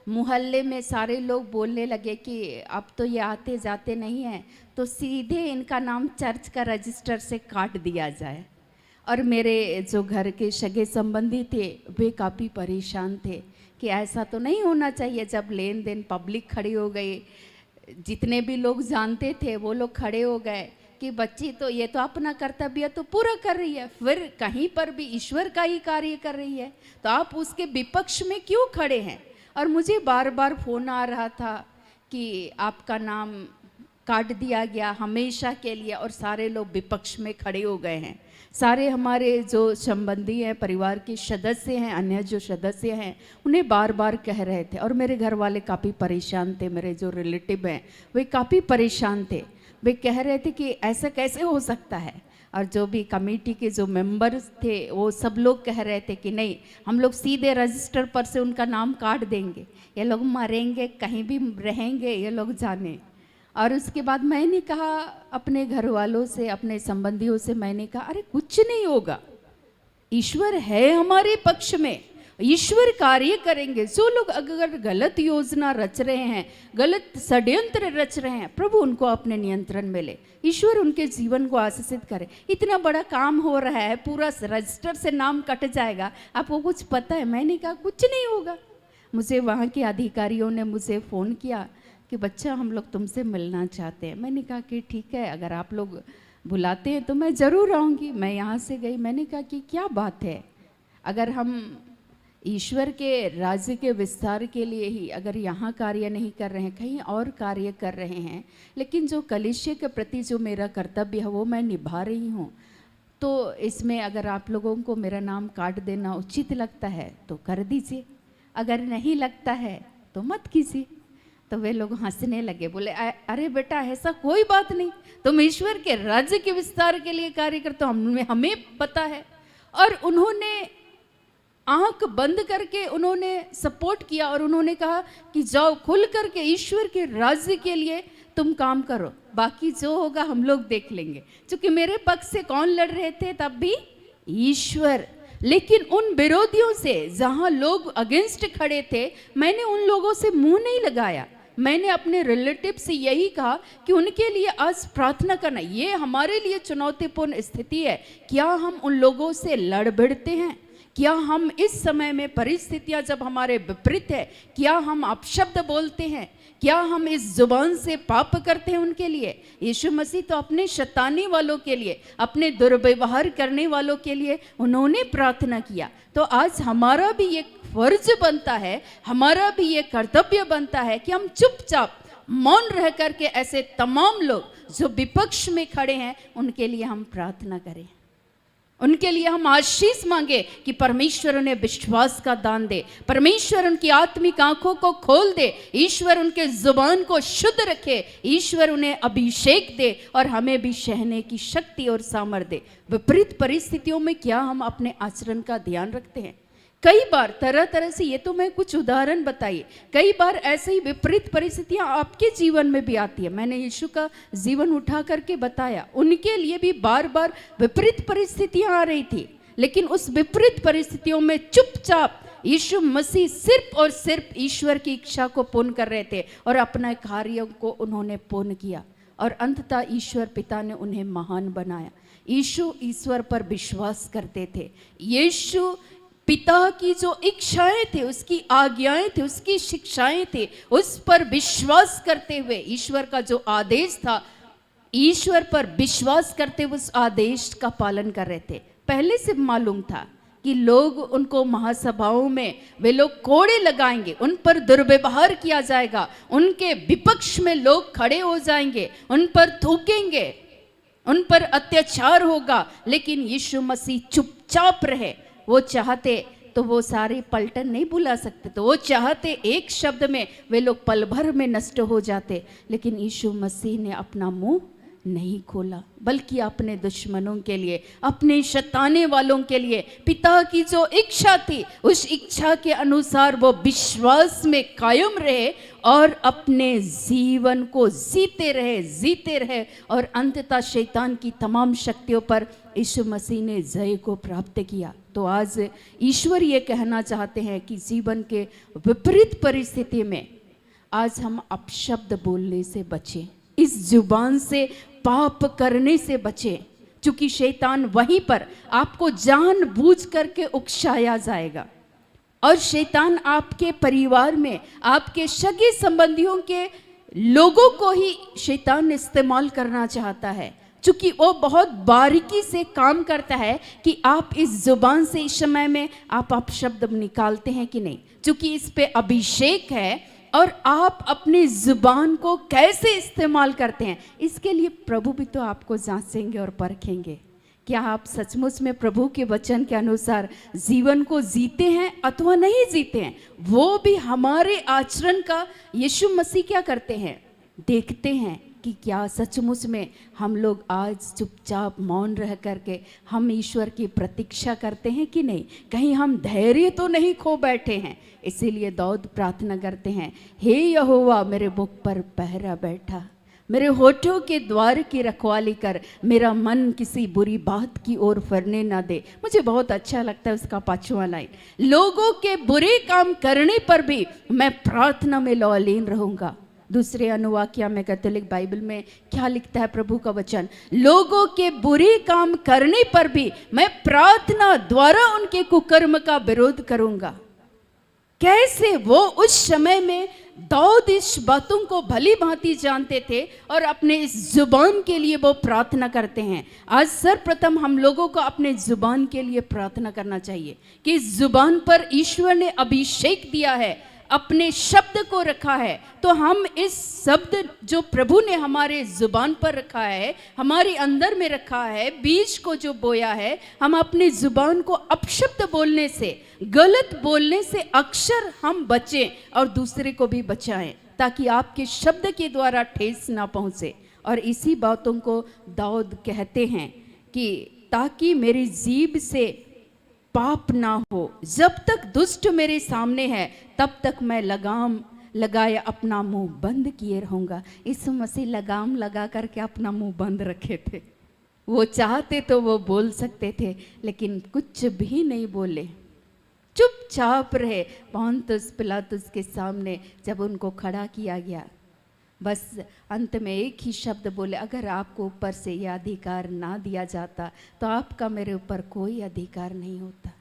मोहल्ले में सारे लोग बोलने लगे कि अब तो ये आते जाते नहीं हैं, तो सीधे इनका नाम चर्च का रजिस्टर से काट दिया जाए। और मेरे जो घर के सगे संबंधी थे वे काफ़ी परेशान थे कि ऐसा तो नहीं होना चाहिए। जब लेन देन पब्लिक खड़ी हो गई, जितने भी लोग जानते थे वो लोग खड़े हो गए कि बच्ची तो ये तो अपना कर्तव्य तो पूरा कर रही है, फिर कहीं पर भी ईश्वर का ही कार्य कर रही है, तो आप उसके विपक्ष में क्यों खड़े हैं। और मुझे बार बार फ़ोन आ रहा था कि आपका नाम काट दिया गया हमेशा के लिए, और सारे लोग विपक्ष में खड़े हो गए हैं। सारे हमारे जो संबंधी हैं, परिवार के सदस्य हैं, अन्य जो सदस्य हैं, उन्हें बार बार कह रहे थे, और मेरे घर वाले काफ़ी परेशान थे, मेरे जो रिलेटिव हैं वे काफ़ी परेशान थे। वे कह रहे थे कि ऐसा कैसे हो सकता है, और जो भी कमेटी के जो मेंबर्स थे वो सब लोग कह रहे थे कि नहीं, हम लोग सीधे रजिस्टर पर से उनका नाम काट देंगे, ये लोग मरेंगे, कहीं भी रहेंगे, ये लोग जाने। और उसके बाद मैंने कहा अपने घर वालों से, अपने संबंधियों से, मैंने कहा अरे कुछ नहीं होगा, ईश्वर है हमारे पक्ष में, ईश्वर कार्य करेंगे। जो लोग अगर गलत योजना रच रहे हैं, गलत षड्यंत्र रच रहे हैं, प्रभु उनको अपने नियंत्रण में ले, ईश्वर उनके जीवन को आशीषित करे। इतना बड़ा काम हो रहा है, पूरा रजिस्टर से नाम कट जाएगा, आपको कुछ पता है? मैंने कहा कुछ नहीं होगा। मुझे वहाँ के अधिकारियों ने मुझे फ़ोन किया कि बच्चा हम लोग तुमसे मिलना चाहते हैं। मैंने कहा कि ठीक है, अगर आप लोग बुलाते हैं तो मैं ज़रूर आऊँगी। मैं यहाँ से गई, मैंने कहा कि क्या बात है, अगर हम ईश्वर के राज्य के विस्तार के लिए ही अगर यहाँ कार्य नहीं कर रहे हैं, कहीं और कार्य कर रहे हैं, लेकिन जो कलीसिया के प्रति जो मेरा कर्तव्य है वो मैं निभा रही हूँ, तो इसमें अगर आप लोगों को मेरा नाम काट देना उचित लगता है तो कर दीजिए, अगर नहीं लगता है तो मत कीजिए। तो वे लोग हंसने लगे, बोले अरे बेटा ऐसा कोई बात नहीं, तुम ईश्वर के राज्य के विस्तार के लिए कार्य करते हो, हमें पता है। और उन्होंने आंख बंद करके उन्होंने सपोर्ट किया, और उन्होंने कहा कि जाओ खुल करके ईश्वर के राज्य के लिए तुम काम करो, बाकी जो होगा हम लोग देख लेंगे। क्योंकि मेरे पक्ष से कौन लड़ रहे थे तब भी? ईश्वर। लेकिन उन विरोधियों से, जहां लोग अगेंस्ट खड़े थे, मैंने उन लोगों से मुंह नहीं लगाया। मैंने अपने रिलेटिव से यही कहा कि उनके लिए आज प्रार्थना करना, ये हमारे लिए चुनौतीपूर्ण स्थिति है। क्या हम उन लोगों से लड़ भिड़ते हैं? क्या हम इस समय में परिस्थितियां जब हमारे विपरीत है, क्या हम अपशब्द बोलते हैं? क्या हम इस जुबान से पाप करते हैं उनके लिए? यीशु मसीह तो अपने शैतानी वालों के लिए, अपने दुर्व्यवहार करने वालों के लिए उन्होंने प्रार्थना किया। तो आज हमारा भी ये फर्ज बनता है, हमारा भी ये कर्तव्य बनता है कि हम चुपचाप मौन रह करके ऐसे तमाम लोग जो विपक्ष में खड़े हैं उनके लिए हम प्रार्थना करें, उनके लिए हम आशीष मांगे कि परमेश्वर उन्हें विश्वास का दान दे, परमेश्वर उनकी आत्मिक आंखों को खोल दे, ईश्वर उनके जुबान को शुद्ध रखे, ईश्वर उन्हें अभिषेक दे और हमें भी सहने की शक्ति और सामर्थ्य दे। विपरीत परिस्थितियों में क्या हम अपने आचरण का ध्यान रखते हैं? कई बार तरह तरह से, ये तो मैं कुछ उदाहरण बताइए, कई बार ऐसे ही विपरीत परिस्थितियां आपके जीवन में भी आती है। मैंने यीशु का जीवन उठा करके बताया, उनके लिए भी बार बार विपरीत परिस्थितियां आ रही थी, लेकिन उस विपरीत परिस्थितियों में चुपचाप यीशु मसीह सिर्फ और सिर्फ ईश्वर की इच्छा को पूर्ण कर रहे थे और अपने कार्यों को उन्होंने पूर्ण किया, और अंततः ईश्वर पिता ने उन्हें महान बनाया। यीशु ईश्वर पर विश्वास करते थे। यीशु पिता की जो इच्छाएं थे, उसकी आज्ञाएं थे, उसकी शिक्षाएं थे, उस पर विश्वास करते हुए ईश्वर का जो आदेश था, ईश्वर पर विश्वास करते हुए उस आदेश का पालन कर रहे थे। पहले से मालूम था कि लोग उनको महासभाओं में वे लोग कोड़े लगाएंगे, उन पर दुर्व्यवहार किया जाएगा, उनके विपक्ष में लोग खड़े हो जाएंगे, उन पर थूकेंगे, उन पर अत्याचार होगा, लेकिन यीशु मसीह चुपचाप रहे। वो चाहते तो वो सारे पलटन नहीं बुला सकते, तो वो चाहते एक शब्द में वे लोग पल भर में नष्ट हो जाते, लेकिन यीशु मसीह ने अपना मुंह नहीं खोला, बल्कि अपने दुश्मनों के लिए, अपने शैताने वालों के लिए पिता की जो इच्छा थी, उस इच्छा के अनुसार वो विश्वास में कायम रहे और अपने जीवन को जीते रहे, और अंततः शैतान की तमाम शक्तियों पर यीशु मसीह ने जय को प्राप्त किया। तो आज ईश्वर ये कहना चाहते हैं कि जीवन के विपरीत परिस्थिति में आज हम अपशब्द बोलने से बचें, इस जुबान से पाप करने से बचें, क्योंकि शैतान वहीं पर आपको जानबूझ करके उकसाया जाएगा, और शैतान आपके परिवार में, आपके सगे संबंधियों के लोगों को ही शैतान इस्तेमाल करना चाहता है, क्योंकि वो बहुत बारीकी से काम करता है कि आप इस जुबान से इस समय में आप अपशब्द निकालते हैं कि नहीं, क्योंकि इस पे अभिषेक है, और आप अपनी जुबान को कैसे इस्तेमाल करते हैं, इसके लिए प्रभु भी तो आपको जांचेंगे और परखेंगे। क्या आप सचमुच में प्रभु के वचन के अनुसार जीवन को जीते हैं अथवा नहीं जीते हैं, वो भी हमारे आचरण का यीशु मसीह क्या करते हैं, देखते हैं कि क्या सचमुच में हम लोग आज चुपचाप मौन रह करके हम ईश्वर की प्रतीक्षा करते हैं कि नहीं, कहीं हम धैर्य तो नहीं खो बैठे हैं। इसीलिए दाऊद प्रार्थना करते हैं, हे यहोवा मेरे मुख पर पहरा बैठा, मेरे होठों के द्वार की रखवाली कर, मेरा मन किसी बुरी बात की ओर फरने ना दे। मुझे बहुत अच्छा लगता है उसका 5वां लाइन, लोगों के बुरे काम करने पर भी मैं प्रार्थना में लौलीन रहूंगा। दूसरे अनुवाक्या में कैथोलिक बाइबल में क्या लिखता है प्रभु का वचन, लोगों के बुरे काम करने पर भी मैं प्रार्थना द्वारा उनके कुकर्म का विरोध करूंगा। कैसे वो उस समय में दाऊद इस बातों को भली भांति जानते थे और अपने इस जुबान के लिए वो प्रार्थना करते हैं। आज सर्वप्रथम हम लोगों को अपने जुबान के लिए प्रार्थना करना चाहिए कि इस जुबान पर ईश्वर ने अभिषेक दिया है, अपने शब्द को रखा है, तो हम इस शब्द जो प्रभु ने हमारे जुबान पर रखा है, हमारे अंदर में रखा है, बीज को जो बोया है, हम अपनी जुबान को अपशब्द बोलने से, गलत बोलने से अक्सर हम बचें और दूसरे को भी बचाएं, ताकि आपके शब्द के द्वारा ठेस ना पहुंचे। और इसी बातों को दाऊद कहते हैं कि ताकि मेरी जीभ से पाप ना हो, जब तक दुष्ट मेरे सामने है तब तक मैं लगाम लगाया अपना मुंह बंद किए रहूंगा। यीशु मसीह लगाम लगा करके अपना मुंह बंद रखे थे। वो चाहते तो वो बोल सकते थे, लेकिन कुछ भी नहीं बोले, चुपचाप रहे। पोंतुस पिलातुस के सामने जब उनको खड़ा किया गया, बस अंत में एक ही शब्द बोले, अगर आपको ऊपर से यह अधिकार ना दिया जाता तो आपका मेरे ऊपर कोई अधिकार नहीं होता।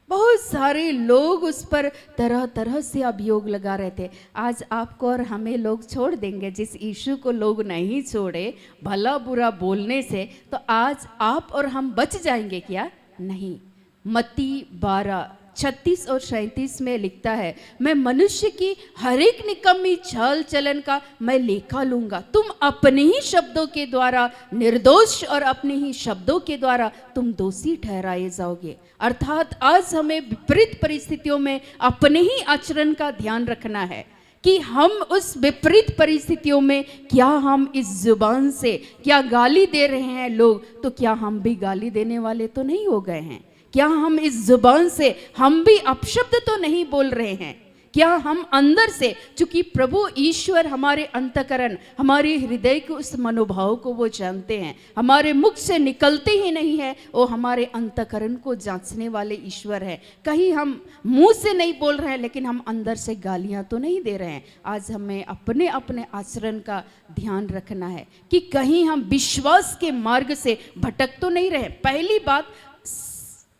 बहुत सारे लोग उस पर तरह तरह से अभियोग लगा रहे थे। आज आपको और हमें लोग छोड़ देंगे, जिस यीशु को लोग नहीं छोड़े भला बुरा बोलने से, तो आज आप और हम बच जाएंगे क्या? नहीं। मत्ती 12:36 और 37 में लिखता है, मैं मनुष्य की हर एक निकम्मी चाल चलन का मैं लेखा लूंगा। तुम अपने ही शब्दों के द्वारा निर्दोष और अपने ही शब्दों के द्वारा तुम दोषी ठहराए जाओगे। अर्थात आज हमें विपरीत परिस्थितियों में अपने ही आचरण का ध्यान रखना है कि हम उस विपरीत परिस्थितियों में क्या हम इस जुबान से क्या गाली दे रहे हैं लोग, तो क्या हम भी गाली देने वाले तो नहीं हो गए हैं? क्या हम इस जुबान से हम भी अपशब्द तो नहीं बोल रहे हैं? क्या हम अंदर से, चूंकि प्रभु ईश्वर हमारे अंतकरण, हमारे हृदय के उस मनोभाव को वो जानते हैं, हमारे मुख से निकलते ही नहीं है, वो हमारे अंतकरण को जांचने वाले ईश्वर है। कहीं हम मुंह से नहीं बोल रहे हैं लेकिन हम अंदर से गालियां तो नहीं दे रहे हैं। आज हमें अपने अपने आचरण का ध्यान रखना है कि कहीं हम विश्वास के मार्ग से भटक तो नहीं रहे। पहली बात,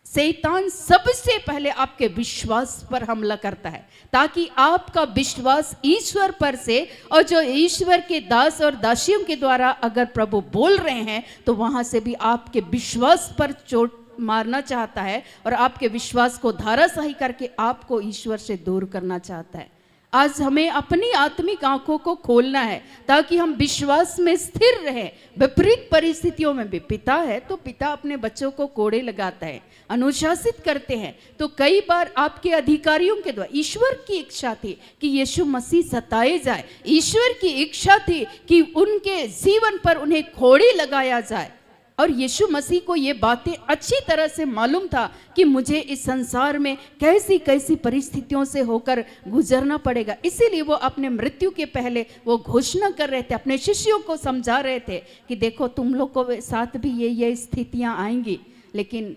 शैतान सबसे पहले आपके विश्वास पर हमला करता है, ताकि आपका विश्वास ईश्वर पर से, और जो ईश्वर के दास और दासियों के द्वारा अगर प्रभु बोल रहे हैं तो वहां से भी आपके विश्वास पर चोट मारना चाहता है और आपके विश्वास को धाराशाही करके आपको ईश्वर से दूर करना चाहता है। आज हमें अपनी आत्मिक आंखों को खोलना है ताकि हम विश्वास में स्थिर रहें। विपरीत परिस्थितियों में भी पिता है तो पिता अपने बच्चों को कोड़े लगाता है, अनुशासित करते हैं। तो कई बार आपके अधिकारियों के द्वारा, ईश्वर की इच्छा थी कि यीशु मसीह सताए जाए, ईश्वर की इच्छा थी कि उनके जीवन पर उन्हें कोड़े लगाया जाए, और यीशु मसीह को ये बातें अच्छी तरह से मालूम था कि मुझे इस संसार में कैसी कैसी परिस्थितियों से होकर गुजरना पड़ेगा। इसीलिए वो अपने मृत्यु के पहले वो घोषणा कर रहे थे, अपने शिष्यों को समझा रहे थे कि देखो तुम लोग को साथ भी ये स्थितियां आएंगी, लेकिन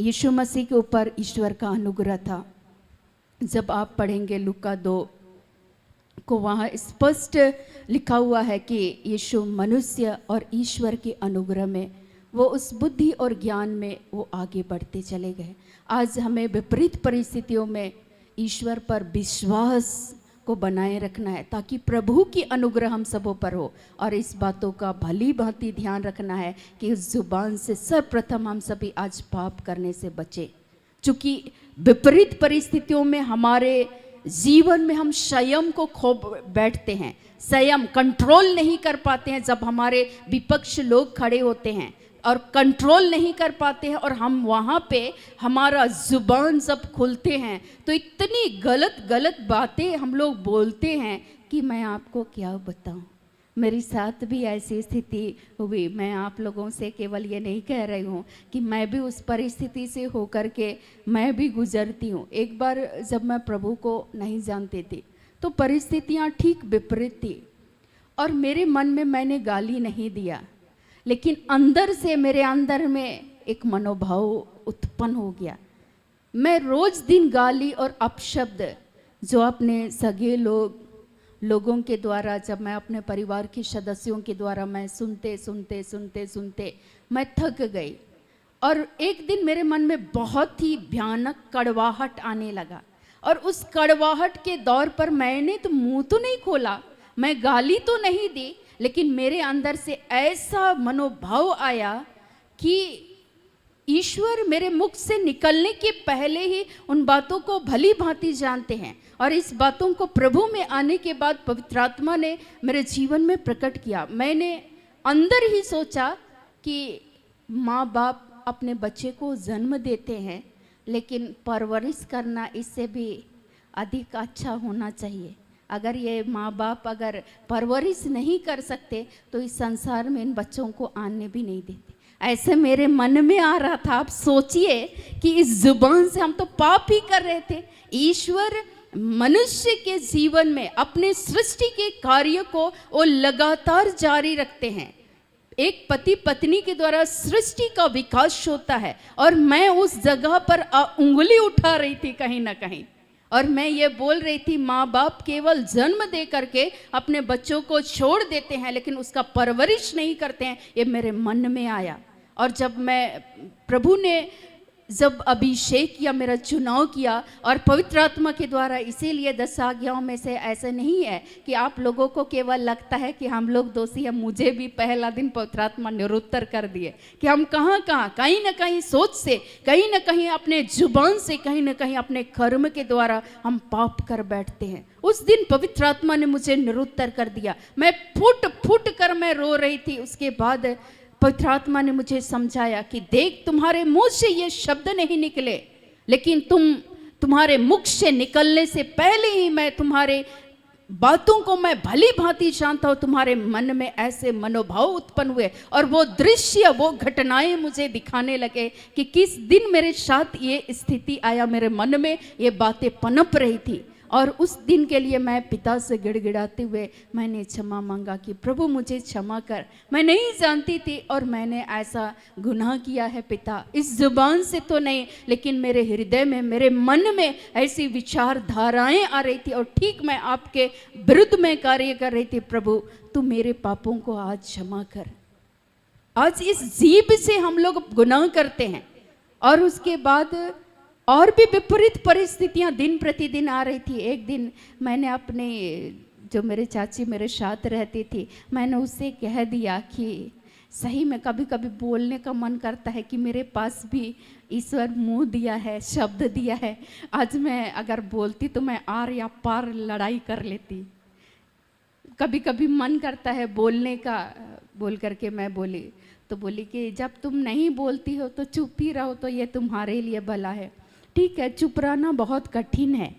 यीशु मसीह के ऊपर ईश्वर का अनुग्रह था। जब आप पढ़ेंगे लूका 2 को, वहाँ स्पष्ट लिखा हुआ है कि यीशु मनुष्य और ईश्वर के अनुग्रह में वो उस बुद्धि और ज्ञान में वो आगे बढ़ते चले गए। आज हमें विपरीत परिस्थितियों में ईश्वर पर विश्वास को बनाए रखना है ताकि प्रभु की अनुग्रह हम सबों पर हो। और इस बातों का भली भांति ध्यान रखना है कि उस जुबान से सर्वप्रथम हम सभी आज पाप करने से बचे। चूँकि विपरीत परिस्थितियों में हमारे जीवन में हम संयम को खो बैठते हैं, संयम कंट्रोल नहीं कर पाते हैं जब हमारे विपक्ष लोग खड़े होते हैं और कंट्रोल नहीं कर पाते हैं, और हम वहाँ पे हमारा जुबान जब खुलते हैं तो इतनी गलत गलत बातें हम लोग बोलते हैं कि मैं आपको क्या बताऊं। मेरे साथ भी ऐसी स्थिति हुई। मैं आप लोगों से केवल ये नहीं कह रही हूँ कि मैं भी उस परिस्थिति से होकर के मैं भी गुजरती हूँ। एक बार जब मैं प्रभु को नहीं जानती थी तो परिस्थितियाँ ठीक विपरीत थी और मेरे मन में मैंने गाली नहीं दिया, लेकिन अंदर से मेरे अंदर में एक मनोभाव उत्पन्न हो गया। मैं रोज दिन गाली और अपशब्द जो अपने सगे लोगों के द्वारा, जब मैं अपने परिवार के सदस्यों के द्वारा मैं सुनते मैं थक गई। और एक दिन मेरे मन में बहुत ही भयानक कड़वाहट आने लगा, और उस कड़वाहट के दौर पर मैंने तो मुंह तो नहीं खोला, मैं गाली तो नहीं दी, लेकिन मेरे अंदर से ऐसा मनोभाव आया कि ईश्वर मेरे मुख से निकलने के पहले ही उन बातों को भली भांति जानते हैं, और इस बातों को प्रभु में आने के बाद पवित्र आत्मा ने मेरे जीवन में प्रकट किया। मैंने अंदर ही सोचा कि माँ बाप अपने बच्चे को जन्म देते हैं, लेकिन परवरिश करना इससे भी अधिक अच्छा होना चाहिए। अगर ये माँ बाप अगर परवरिश नहीं कर सकते तो इस संसार में इन बच्चों को आने भी नहीं देते। ऐसे मेरे मन में आ रहा था। आप सोचिए कि इस जुबान से हम तो पाप ही कर रहे थे। ईश्वर मनुष्य के जीवन में अपने सृष्टि के कार्य को वो लगातार जारी रखते हैं। एक पति पत्नी के द्वारा सृष्टि का विकास होता है, और मैं उस जगह पर उंगली उठा रही थी कहीं ना कहीं, और मैं ये बोल रही थी माँ बाप केवल जन्म दे करके अपने बच्चों को छोड़ देते हैं, लेकिन उसका परवरिश नहीं करते हैं। ये मेरे मन में आया, और जब मैं प्रभु ने जब अभिषेक किया, मेरा चुनाव किया, और पवित्र आत्मा के द्वारा, इसीलिए 10 आज्ञाओं में से ऐसे नहीं है कि आप लोगों को केवल लगता है कि हम लोग दोषी हैं। मुझे भी पहला दिन पवित्र आत्मा निरुत्तर कर दिए कि हम कहाँ कहीं ना कहीं सोच से, कहीं ना कहीं अपने जुबान से, कहीं ना कहीं अपने कर्म के द्वारा हम पाप कर बैठते हैं। उस दिन पवित्र आत्मा ने मुझे निरुत्तर कर दिया। मैं फूट फूट कर मैं रो रही थी। उसके बाद पवित्र आत्मा ने मुझे समझाया कि देख, तुम्हारे मुंह से ये शब्द नहीं निकले, लेकिन तुम्हारे मुख से निकलने से पहले ही मैं तुम्हारे बातों को मैं भली भांति जानता हूँ। तुम्हारे मन में ऐसे मनोभाव उत्पन्न हुए, और वो दृश्य, वो घटनाएं मुझे दिखाने लगे कि किस दिन मेरे साथ ये स्थिति आया। मेरे मन में ये बातें पनप रही थी, और उस दिन के लिए मैं पिता से गिड़गिड़ाते हुए मैंने क्षमा मांगा कि प्रभु मुझे क्षमा कर, मैं नहीं जानती थी और मैंने ऐसा गुनाह किया है पिता। इस जुबान से तो नहीं, लेकिन मेरे हृदय में, मेरे मन में ऐसी विचारधाराएं आ रही थी, और ठीक मैं आपके विरुद्ध में कार्य कर रही थी। प्रभु तू मेरे पापों को आज क्षमा कर। आज इस जीभ से हम लोग गुनाह करते हैं, और उसके बाद और भी विपरीत परिस्थितियां दिन प्रतिदिन आ रही थी। एक दिन मैंने अपने, जो मेरे चाची मेरे साथ रहती थी, मैंने उससे कह दिया कि सही में कभी कभी बोलने का मन करता है कि मेरे पास भी ईश्वर मुंह दिया है, शब्द दिया है। आज मैं अगर बोलती तो मैं आर या पार लड़ाई कर लेती। कभी कभी मन करता है बोलने का। बोल करके मैं बोली तो बोली कि जब तुम नहीं बोलती हो तो चुप ही रहो, तो ये तुम्हारे लिए भला है। ठीक है, चुप रहना बहुत कठिन है,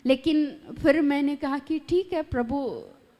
लेकिन फिर मैंने कहा कि ठीक है प्रभु,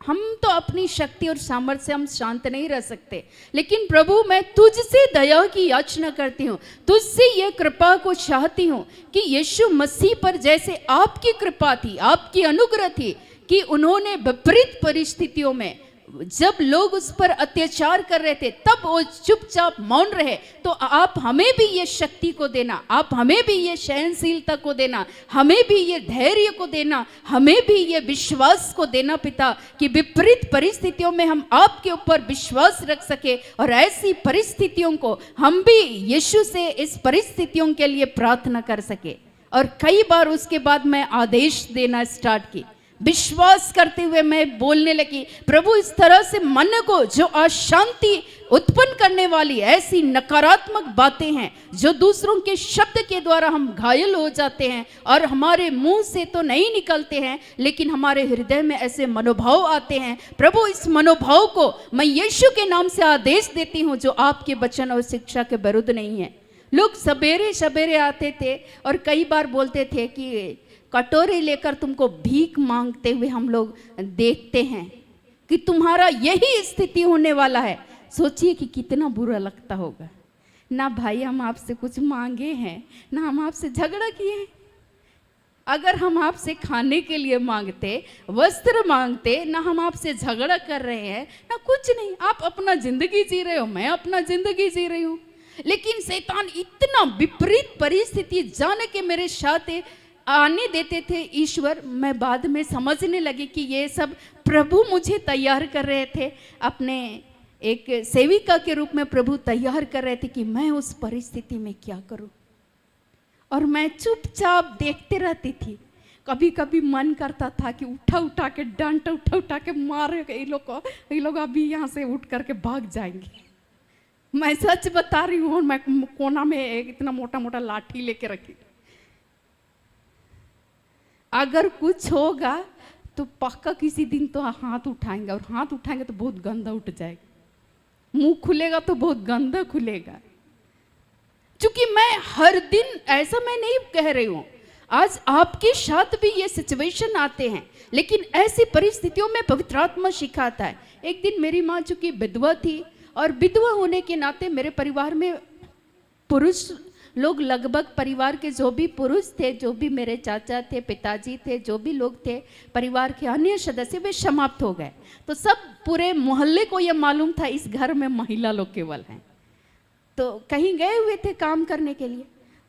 हम तो अपनी शक्ति और सामर्थ्य से हम शांत नहीं रह सकते, लेकिन प्रभु मैं तुझसे दया की याचना करती हूँ, तुझसे ये कृपा को चाहती हूँ कि यीशु मसीह पर जैसे आपकी कृपा थी, आपकी अनुग्रह थी, कि उन्होंने विपरीत परिस्थितियों में जब लोग उस पर अत्याचार कर रहे थे तब वो चुपचाप मौन रहे, तो आप हमें भी ये शक्ति को देना, आप हमें भी ये सहनशीलता को देना, हमें भी ये धैर्य को देना, हमें भी ये विश्वास को देना पिता, कि विपरीत परिस्थितियों में हम आपके ऊपर विश्वास रख सके, और ऐसी परिस्थितियों को हम भी यीशु से इस परिस्थितियों के लिए प्रार्थना कर सके। और कई बार उसके बाद मैं आदेश देना स्टार्ट की। विश्वास करते हुए मैं बोलने लगी, प्रभु इस तरह से मन को जो अशांति उत्पन्न करने वाली ऐसी नकारात्मक बातें हैं जो दूसरों के शब्द के द्वारा हम घायल हो जाते हैं और हमारे मुंह से तो नहीं निकलते हैं लेकिन हमारे हृदय में ऐसे मनोभाव आते हैं, प्रभु इस मनोभाव को मैं यीशु के नाम से आदेश देती हूँ जो आपके वचन और शिक्षा के विरुद्ध नहीं है। लोग सवेरे सवेरे आते थे और कई बार बोलते थे कि कटोरे लेकर तुमको भीख मांगते हुए हम लोग देखते हैं कि तुम्हारा यही स्थिति होने वाला है। सोचिए कि कितना बुरा लगता होगा। ना भाई हम आपसे कुछ मांगे हैं, ना हम आपसे झगड़ा किए हैं। अगर हम आपसे खाने के लिए मांगते, वस्त्र मांगते, ना हम आपसे झगड़ा कर रहे हैं ना कुछ नहीं, आप अपना जिंदगी जी रहे हो, मैं अपना जिंदगी जी रही हूँ। लेकिन शैतान इतना विपरीत परिस्थिति जान के मेरे साथ आने देते थे ईश्वर, मैं बाद में समझने लगी कि ये सब प्रभु मुझे तैयार कर रहे थे, अपने एक सेविका के रूप में प्रभु तैयार कर रहे थे कि मैं उस परिस्थिति में क्या करूं। और मैं चुपचाप देखते रहती थी। कभी कभी मन करता था कि उठा उठा के डांट, उठा उठा के मारे, ये लोग अभी यहाँ से उठ करके भाग जाएंगे। मैं सच बता रही हूँ। मैं कोना में एक इतना मोटा मोटा लाठी लेके रखी, अगर कुछ होगा तो पक्का किसी दिन तो हाथ उठाएंगे, और हाथ उठाएंगे तो बहुत गंदा उठ जाएगा, मुंह खुलेगा तो बहुत गंदा खुलेगा। क्योंकि मैं हर दिन, ऐसा मैं नहीं कह रही हूं, आज आपके साथ भी ये सिचुएशन आते हैं, लेकिन ऐसी परिस्थितियों में पवित्र आत्मा सिखाता है। एक दिन मेरी माँ चूंकि विधवा थी, और विधवा होने के नाते मेरे परिवार में पुरुष लोग, लगभग परिवार के जो भी पुरुष थे, जो भी मेरे चाचा थे, पिताजी थे, जो भी लोग थे परिवार के अन्य सदस्य, वे समाप्त हो गए। तो सब पूरे मोहल्ले को यह मालूम था इस घर में महिला लोग केवल हैं। तो कहीं गए हुए थे काम करने के लिए,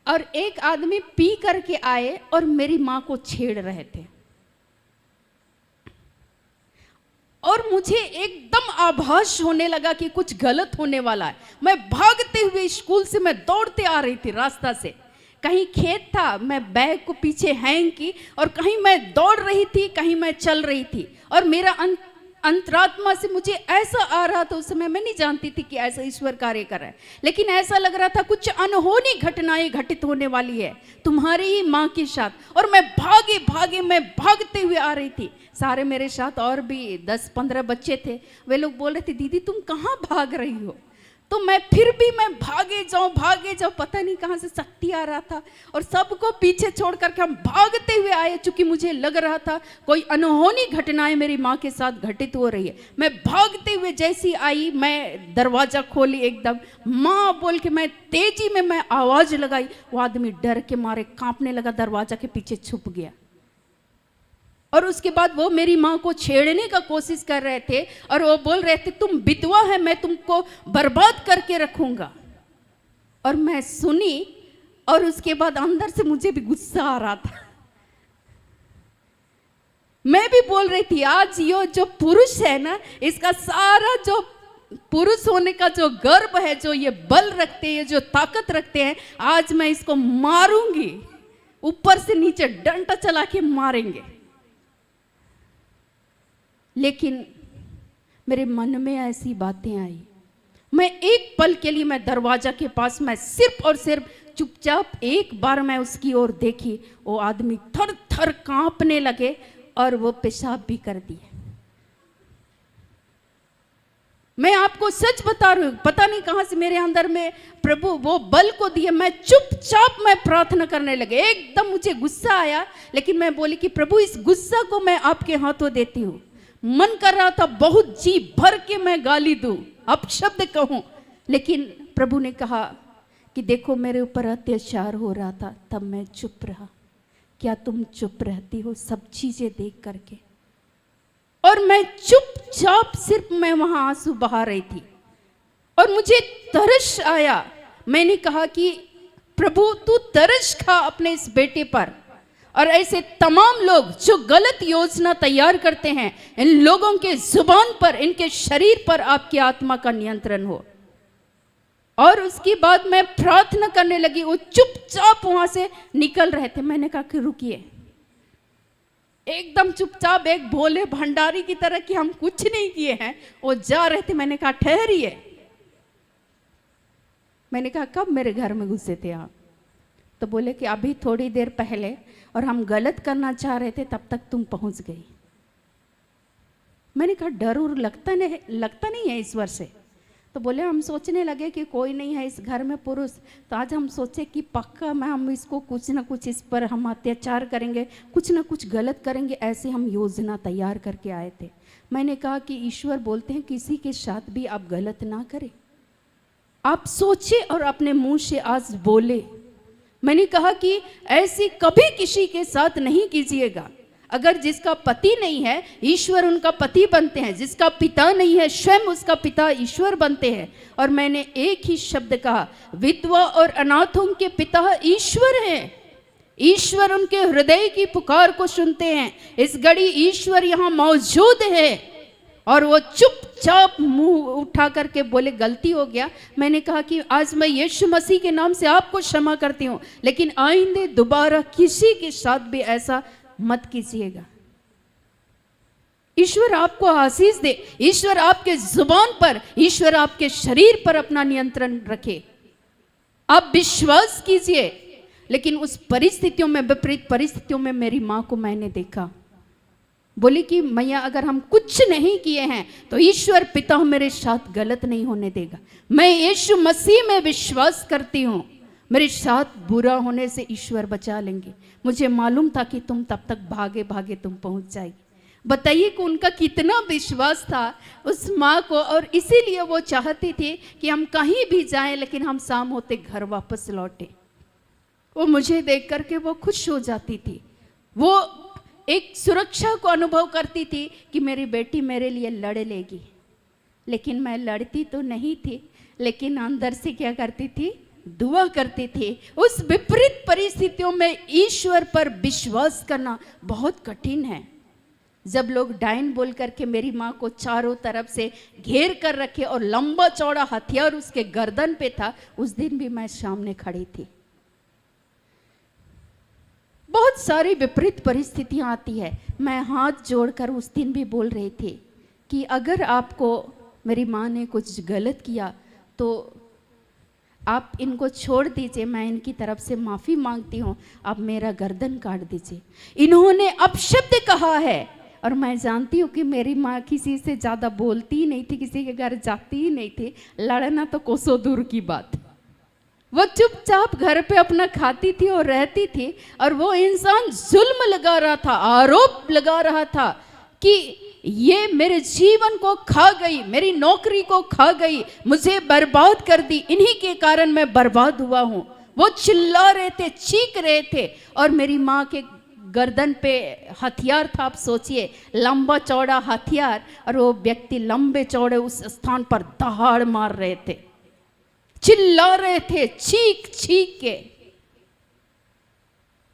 और एक आदमी पी करके आए और मेरी माँ को छेड़ रहे थे, और मुझे एकदम आभास होने लगा कि कुछ गलत होने वाला है। मैं भागते हुए स्कूल से मैं दौड़ते आ रही थी रास्ता से, कहीं खेत था, मैं बैग को पीछे हैंग की, और कहीं मैं दौड़ रही थी, कहीं मैं चल रही थी, और मेरा अंतरात्मा से मुझे ऐसा आ रहा था। उस समय मैं नहीं जानती थी कि ऐसा ईश्वर कार्य कर रहा है, लेकिन ऐसा लग रहा था कुछ अनहोनी घटनाएं घटित होने वाली है तुम्हारी ही माँ के साथ। और मैं मैं भागते हुए आ रही थी। सारे मेरे साथ और भी 10-15 बच्चे थे। वे लोग बोल रहे थे, दीदी तुम कहाँ भाग रही हो? तो मैं फिर भी मैं भागे जाऊं, पता नहीं कहाँ से शक्ति आ रहा था, और सबको पीछे छोड़ करके हम भागते हुए आए, चूंकि मुझे लग रहा था कोई अनहोनी घटनाएं मेरी माँ के साथ घटित हो रही है। मैं भागते हुए जैसी आई, मैं दरवाजा खोली, एकदम माँ बोल के मैं तेजी में मैं आवाज लगाई। वो आदमी डर के मारे कांपने लगा, दरवाजा के पीछे छुप गया। और उसके बाद वो मेरी माँ को छेड़ने का कोशिश कर रहे थे, और वो बोल रहे थे तुम विधवा है, मैं तुमको बर्बाद करके रखूंगा। और मैं सुनी, और उसके बाद अंदर से मुझे भी गुस्सा आ रहा था। मैं भी बोल रही थी, आज ये जो पुरुष है ना, इसका सारा जो पुरुष होने का जो गर्व है, जो ये बल रखते हैं, जो ताकत रखते हैं, आज मैं इसको मारूंगी, ऊपर से नीचे डंडा चला के मारेंगे। लेकिन मेरे मन में ऐसी बातें आई। मैं एक पल के लिए मैं दरवाजा के पास, मैं सिर्फ और सिर्फ चुपचाप एक बार मैं उसकी ओर देखी। वो आदमी थर थर कांपने लगे, और वो पेशाब भी कर दिए। मैं आपको सच बता रही हूँ, पता नहीं कहां से मेरे अंदर में प्रभु वो बल को दिए। मैं चुपचाप मैं प्रार्थना करने लगे। एकदम मुझे गुस्सा आया, लेकिन मैं बोली कि प्रभु इस गुस्सा को मैं आपके हाथों देती हूँ। मन कर रहा था बहुत जी भर के मैं गाली दूं, अपशब्द कहूं, लेकिन प्रभु ने कहा कि देखो मेरे ऊपर अत्याचार हो रहा था, तब मैं चुप रहा। क्या तुम चुप रहती हो सब चीजें देख करके? और मैं चुपचाप सिर्फ मैं वहां आंसू बहा रही थी, और मुझे तरस आया। मैंने कहा कि प्रभु तू तरस खा अपने इस बेटे पर, और ऐसे तमाम लोग जो गलत योजना तैयार करते हैं, इन लोगों के जुबान पर, इनके शरीर पर आपकी आत्मा का नियंत्रण हो। और उसके बाद मैं प्रार्थना करने लगी। वो चुपचाप वहां से निकल रहे थे। मैंने कहा कि रुकिए, एकदम चुपचाप एक भोले भंडारी की तरह कि हम कुछ नहीं किए हैं, वो जा रहे थे। मैंने कहा ठहरिए। मैंने कहा कब मेरे घर में घुसे थे आप? तो बोले कि अभी थोड़ी देर पहले, और हम गलत करना चाह रहे थे तब तक तुम पहुंच गई। मैंने कहा डर और लगता नहीं है ईश्वर से? तो बोले हम सोचने लगे कि कोई नहीं है इस घर में पुरुष, तो आज हम सोचे कि पक्का मैं हम इसको कुछ ना कुछ इस पर हम अत्याचार करेंगे, कुछ ना कुछ गलत करेंगे, ऐसे हम योजना तैयार करके आए थे। मैंने कहा कि ईश्वर बोलते हैं किसी के साथ भी आप गलत ना करें, आप सोचे और अपने मुंह से आज बोले। मैंने कहा कि ऐसी कभी किसी के साथ नहीं कीजिएगा। अगर जिसका पति नहीं है ईश्वर उनका पति बनते हैं, जिसका पिता नहीं है स्वयं उसका पिता ईश्वर बनते हैं। और मैंने एक ही शब्द कहा, विधवा और अनाथों के पिता ईश्वर हैं। ईश्वर उनके हृदय की पुकार को सुनते हैं। इस घड़ी ईश्वर यहाँ मौजूद है। और वो चुपचाप मुंह उठा करके बोले गलती हो गया। मैंने कहा कि आज मैं यीशु मसीह के नाम से आपको क्षमा करती हूँ, लेकिन आइंदे दोबारा किसी के साथ भी ऐसा मत कीजिएगा। ईश्वर आपको आशीष दे, ईश्वर आपके जुबान पर, ईश्वर आपके शरीर पर अपना नियंत्रण रखे। आप विश्वास कीजिए। लेकिन उस परिस्थितियों में, विपरीत परिस्थितियों में मेरी माँ को मैंने देखा। बोली कि मैया अगर हम कुछ नहीं किए हैं तो ईश्वर पिता मेरे साथ गलत नहीं होने देगा। मैं यीशु मसीह में विश्वास करती हूँ, मेरे साथ बुरा होने से ईश्वर बचा लेंगे। मुझे मालूम था कि तुम तब तक भागे भागे तुम पहुंच जाएगी। बताइए कि उनका कितना विश्वास था उस माँ को, और इसीलिए वो चाहती थी कि हम कहीं भी जाएं लेकिन हम शाम होते घर वापस लौटे। वो मुझे देख करके वो खुश हो जाती थी। वो एक सुरक्षा को अनुभव करती थी कि मेरी बेटी मेरे लिए लड़ लेगी। लेकिन मैं लड़ती तो नहीं थी, लेकिन अंदर से क्या करती थी, दुआ करती थी। उस विपरीत परिस्थितियों में ईश्वर पर विश्वास करना बहुत कठिन है। जब लोग डाइन बोल करके मेरी माँ को चारों तरफ से घेर कर रखे और लंबा चौड़ा हथियार उसके गर्दन पे था, उस दिन भी मैं सामने खड़ी थी। बहुत सारी विपरीत परिस्थितियां आती है। मैं हाथ जोड़कर उस दिन भी बोल रही थी कि अगर आपको मेरी माँ ने कुछ गलत किया तो आप इनको छोड़ दीजिए, मैं इनकी तरफ से माफ़ी मांगती हूँ, आप मेरा गर्दन काट दीजिए। इन्होंने अपशब्द कहा है, और मैं जानती हूँ कि मेरी माँ किसी से ज़्यादा बोलती ही नहीं थी, किसी के घर जाती ही नहीं थी, लड़ना तो कोसों दूर की बात। वो चुपचाप घर पे अपना खाती थी और रहती थी। और वो इंसान जुल्म लगा रहा था, आरोप लगा रहा था कि ये मेरे जीवन को खा गई, मेरी नौकरी को खा गई, मुझे बर्बाद कर दी, इन्हीं के कारण मैं बर्बाद हुआ हूँ। वो चिल्ला रहे थे, चीख रहे थे, और मेरी माँ के गर्दन पे हथियार था। आप सोचिए, लंबा चौड़ा हथियार, और वो व्यक्ति लंबे चौड़े उस स्थान पर दहाड़ मार रहे थे, चिल्ला रहे थे चीख चीख के।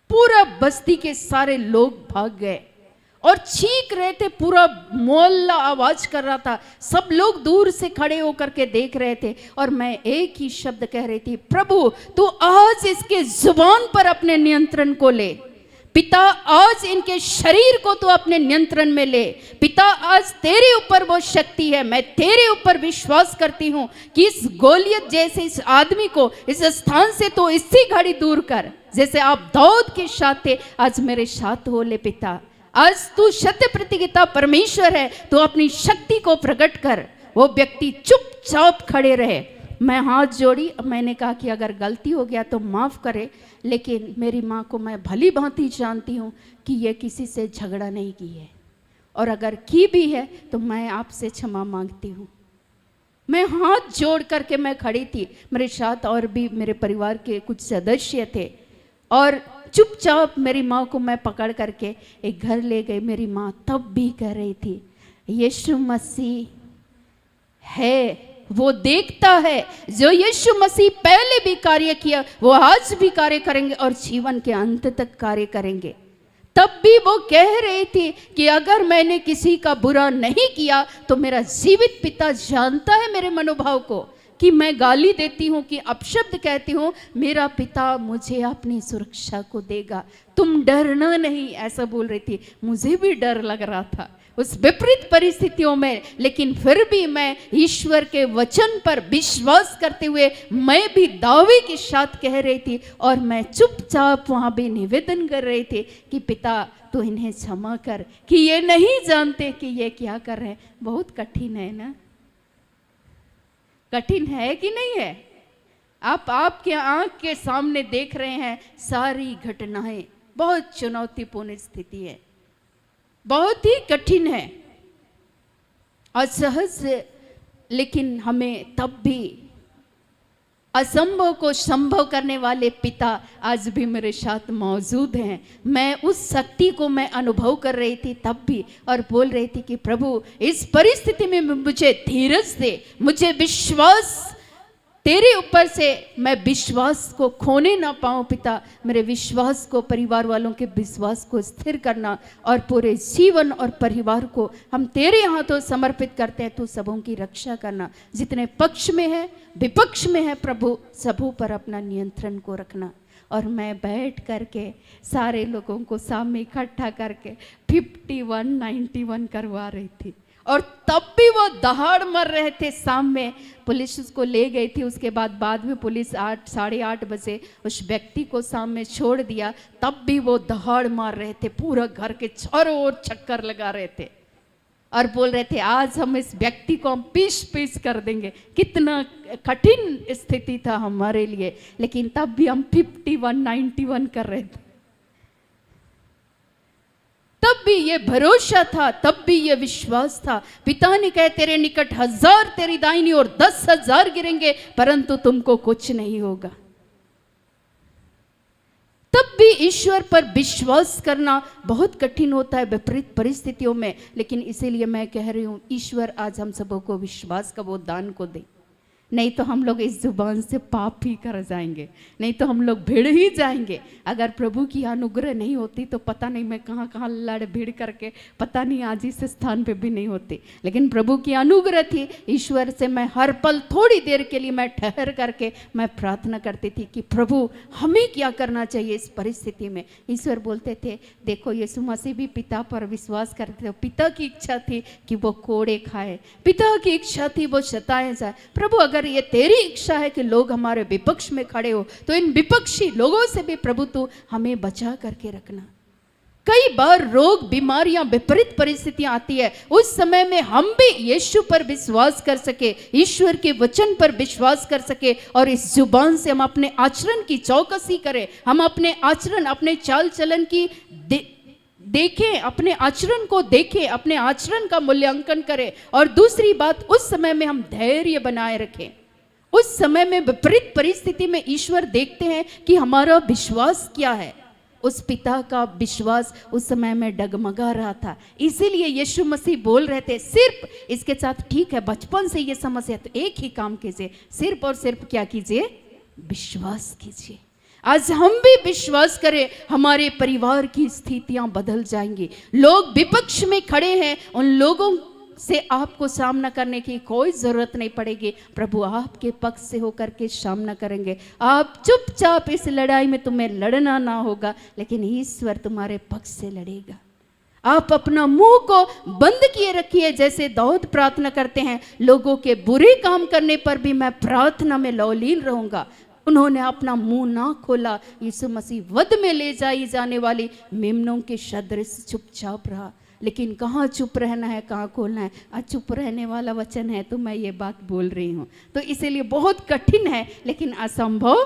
पूरा बस्ती के सारे लोग भाग गए और चीख रहे थे, पूरा मोहल्ला आवाज कर रहा था, सब लोग दूर से खड़े होकर के देख रहे थे। और मैं एक ही शब्द कह रही थी, प्रभु तू आज इसके जुबान पर अपने नियंत्रण को ले। पिता आज इनके शरीर को तू अपने नियंत्रण में ले। पिता आज तेरे ऊपर वो शक्ति है। मैं तेरे ऊपर विश्वास करती हूँ कि इस गोलियत जैसे इस आदमी को इस स्थान से तो इसी घड़ी दूर कर, जैसे आप दाऊद के साथ थे, आज मेरे साथ हो ले पिता। आज तू सत्य प्रतिज्ञा परमेश्वर है, तू अपनी शक्ति को प्रकट कर। वो व्यक्ति चुपचाप खड़े रहे। मैं हाथ जोड़ी, मैंने कहा कि अगर गलती हो गया तो माफ़ करे, लेकिन मेरी माँ को मैं भली भांति जानती हूँ कि ये किसी से झगड़ा नहीं की है, और अगर की भी है तो मैं आपसे क्षमा मांगती हूँ। मैं हाथ जोड़ करके मैं खड़ी थी। मेरे साथ और भी मेरे परिवार के कुछ सदस्य थे, और चुपचाप मेरी माँ को मैं पकड़ करके एक घर ले गई। मेरी माँ तब भी कह रही थी, यीशु मसीह है, वो देखता है। जो यीशु मसीह पहले भी कार्य किया वो आज भी कार्य करेंगे और जीवन के अंत तक कार्य करेंगे। तब भी वो कह रही थी कि अगर मैंने किसी का बुरा नहीं किया तो मेरा जीवित पिता जानता है मेरे मनोभाव को। कि मैं गाली देती हूँ, कि अपशब्द कहती हूँ, मेरा पिता मुझे अपनी सुरक्षा को देगा, तुम डरना नहीं, ऐसा बोल रही थी। मुझे भी डर लग रहा था उस विपरीत परिस्थितियों में, लेकिन फिर भी मैं ईश्वर के वचन पर विश्वास करते हुए मैं भी दावे के साथ कह रही थी, और मैं चुपचाप वहाँ भी निवेदन कर रही थी कि पिता तो इन्हें क्षमा कर, कि ये नहीं जानते कि ये क्या कर रहे हैं। बहुत कठिन है ना, कठिन है कि नहीं है? आप आपके आंख के सामने देख रहे हैं सारी घटनाएं, बहुत चुनौतीपूर्ण स्थिति है, बहुत ही कठिन है, असहज, लेकिन हमें तब भी असंभव को संभव करने वाले पिता आज भी मेरे साथ मौजूद हैं। मैं उस शक्ति को मैं अनुभव कर रही थी तब भी, और बोल रही थी कि प्रभु इस परिस्थिति में मुझे धीरज दे, मुझे विश्वास, तेरे ऊपर से मैं विश्वास को खोने ना पाऊं पिता, मेरे विश्वास को, परिवार वालों के विश्वास को स्थिर करना, और पूरे जीवन और परिवार को हम तेरे हाथों समर्पित करते हैं। तू सबों की रक्षा करना, जितने पक्ष में है विपक्ष में है प्रभु, सबों पर अपना नियंत्रण को रखना। और मैं बैठ करके सारे लोगों को सामने इकट्ठा करके 5191 करवा रही थी, और तब भी वो दहाड़ मर रहे थे। शाम में पुलिस उसको ले गई थी, उसके बाद में पुलिस 8 साढ़े 8 बजे उस व्यक्ति को शाम में छोड़ दिया, तब भी वो दहाड़ मार रहे थे, पूरा घर के चारों ओर चक्कर लगा रहे थे, और बोल रहे थे आज हम इस व्यक्ति को हम पीस कर देंगे। कितना कठिन स्थिति था हमारे लिए, लेकिन तब भी हम 5191 कर रहे थे। तब भी ये भरोसा था, तब भी ये विश्वास था। पिता ने कहा तेरे निकट 1000 तेरी दाहिनी और 10,000 गिरेंगे, परंतु तुमको कुछ नहीं होगा। तब भी ईश्वर पर विश्वास करना बहुत कठिन होता है विपरीत परिस्थितियों में, लेकिन इसीलिए मैं कह रही हूँ ईश्वर आज हम सबों को विश्वास का वो दान को दे, नहीं तो हम लोग इस जुबान से पाप ही कर जाएंगे, नहीं तो हम लोग भिड़ ही जाएंगे। अगर प्रभु की अनुग्रह नहीं होती तो पता नहीं मैं कहाँ कहाँ लड़ भिड़ करके पता नहीं आज इस स्थान पे भी नहीं होती, लेकिन प्रभु की अनुग्रह थी। ईश्वर से मैं हर पल थोड़ी देर के लिए मैं ठहर करके मैं प्रार्थना करती थी कि प्रभु हमें क्या करना चाहिए इस परिस्थिति में। ईश्वर बोलते थे देखो यीशु मसीह भी पिता पर विश्वास करते थे, पिता की इच्छा थी कि वो कोड़े खाए, पिता की इच्छा थी वो सताए जाए। प्रभु अगर ये तेरी इच्छा है कि लोग हमारे विपक्ष में खड़े हो तो इन विपक्षी लोगों से भी प्रभु तू हमें बचा करके रखना। कई बार रोग बीमारियां विपरीत परिस्थितियां आती है, उस समय में हम भी यीशु पर विश्वास कर सके, ईश्वर के वचन पर विश्वास कर सके, और इस जुबान से हम अपने आचरण की चौकसी करें, हम अपने आचरण अपने चाल चलन की देखें, अपने आचरण को देखें, अपने आचरण का मूल्यांकन करें। और दूसरी बात, उस समय में हम धैर्य बनाए रखें। उस समय में विपरीत परिस्थिति में ईश्वर देखते हैं कि हमारा विश्वास क्या है। उस पिता का विश्वास उस समय में डगमगा रहा था, इसीलिए यीशु मसीह बोल रहे थे सिर्फ इसके साथ, ठीक है बचपन से ये समस्या, तो एक ही काम कीजिए, सिर्फ और सिर्फ क्या कीजिए, विश्वास कीजिए। आज हम भी विश्वास करें, हमारे परिवार की स्थितियां बदल जाएंगी। लोग विपक्ष में खड़े हैं, उन लोगों से आपको सामना करने की कोई जरूरत नहीं पड़ेगी, प्रभु आपके पक्ष से होकर के सामना करेंगे। आप चुपचाप इस लड़ाई में तुम्हें लड़ना ना होगा, लेकिन ईश्वर तुम्हारे पक्ष से लड़ेगा। आप अपना मुंह को बंद किए रखिए, जैसे दाऊद प्रार्थना करते हैं, लोगों के बुरे काम करने पर भी मैं प्रार्थना में लौलीन रहूंगा। उन्होंने अपना मुंह ना खोला, यीशु मसीह वध में ले जाई जाने वाली मेमनों के सदृश चुपचाप रहा। लेकिन कहाँ चुप रहना है, कहाँ खोलना है, आज चुप रहने वाला वचन है तो मैं ये बात बोल रही हूँ। तो इसीलिए बहुत कठिन है, लेकिन असंभव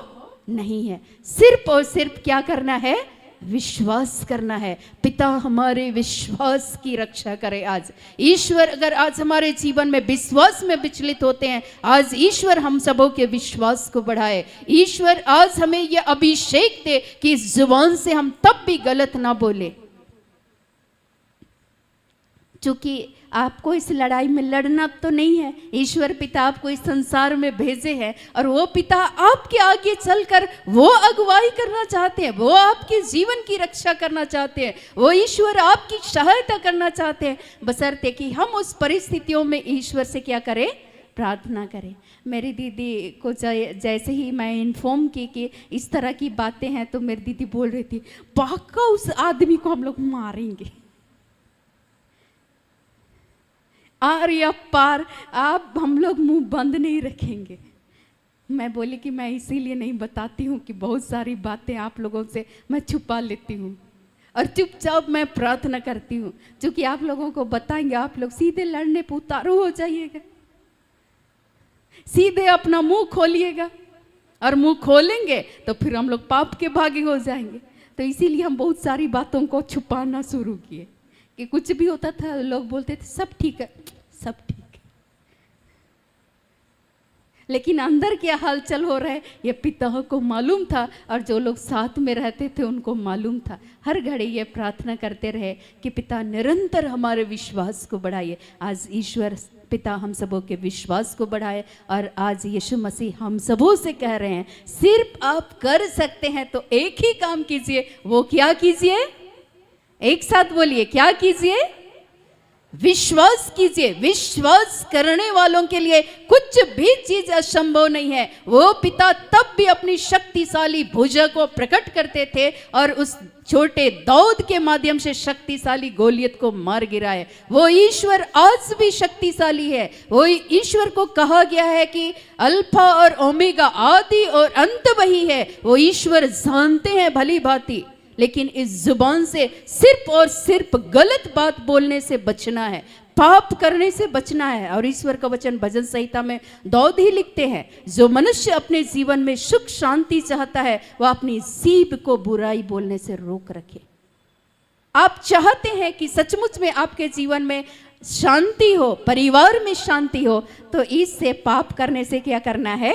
नहीं है। सिर्फ और सिर्फ क्या करना है, विश्वास करना है। पिता हमारे विश्वास की रक्षा करे। आज ईश्वर अगर आज हमारे जीवन में विश्वास में विचलित होते हैं, आज ईश्वर हम सबों के विश्वास को बढ़ाए। ईश्वर आज हमें यह अभिषेक दे कि इस जुबान से हम तब भी गलत ना बोले, क्योंकि आपको इस लड़ाई में लड़ना तो नहीं है। ईश्वर पिता आपको इस संसार में भेजे हैं, और वो पिता आपके आगे चलकर वो अगुवाई करना चाहते हैं, वो आपके जीवन की रक्षा करना चाहते हैं, वो ईश्वर आपकी सहायता करना चाहते हैं, बशर्ते कि हम उस परिस्थितियों में ईश्वर से क्या करें, प्रार्थना करें। मेरी दीदी को जैसे ही मैं इन्फॉर्म की कि इस तरह की बातें हैं, तो मेरी दीदी बोल रही थी पक्का उस आदमी को हम लोग मारेंगे, आर या पार, आप हम लोग मुंह बंद नहीं रखेंगे। मैं बोली कि मैं इसीलिए नहीं बताती हूँ कि बहुत सारी बातें आप लोगों से मैं छुपा लेती हूँ और चुपचाप मैं प्रार्थना करती हूँ, क्योंकि आप लोगों को बताएंगे आप लोग सीधे लड़ने पे उतारू हो जाइएगा, सीधे अपना मुंह खोलिएगा, और मुंह खोलेंगे तो फिर हम लोग पाप के भागी हो जाएंगे। तो इसीलिए हम बहुत सारी बातों को छुपाना शुरू किए कि कुछ भी होता था लोग बोलते थे सब ठीक है, सब ठीक है, लेकिन अंदर क्या हलचल हो रहा है ये पिता को मालूम था, और जो लोग साथ में रहते थे उनको मालूम था। हर घड़ी ये प्रार्थना करते रहे कि पिता निरंतर हमारे विश्वास को बढ़ाइए। आज ईश्वर पिता हम सबों के विश्वास को बढ़ाए, और आज यीशु मसीह हम सबों से कह रहे हैं सिर्फ आप कर सकते हैं तो एक ही काम कीजिए। वो क्या कीजिए? एक साथ बोलिए, क्या कीजिए? विश्वास कीजिए। विश्वास करने वालों के लिए कुछ भी चीज असंभव नहीं है। वो पिता तब भी अपनी शक्तिशाली भुजा को प्रकट करते थे और उस छोटे दाऊद के माध्यम से शक्तिशाली गोलियत को मार गिराए। वो ईश्वर आज भी शक्तिशाली है। वो ईश्वर को कहा गया है कि अल्फा और ओमेगा, आदि और अंत वही है। वो ईश्वर जानते हैं भली भांति, लेकिन इस जुबान से सिर्फ और सिर्फ गलत बात बोलने से बचना है, पाप करने से बचना है। और ईश्वर का वचन भजन संहिता में दाऊद ही लिखते हैं, जो मनुष्य अपने जीवन में सुख शांति चाहता है वह अपनी जीभ को बुराई बोलने से रोक रखे। आप चाहते हैं कि सचमुच में आपके जीवन में शांति हो, परिवार में शांति हो, तो इससे पाप करने से क्या करना है?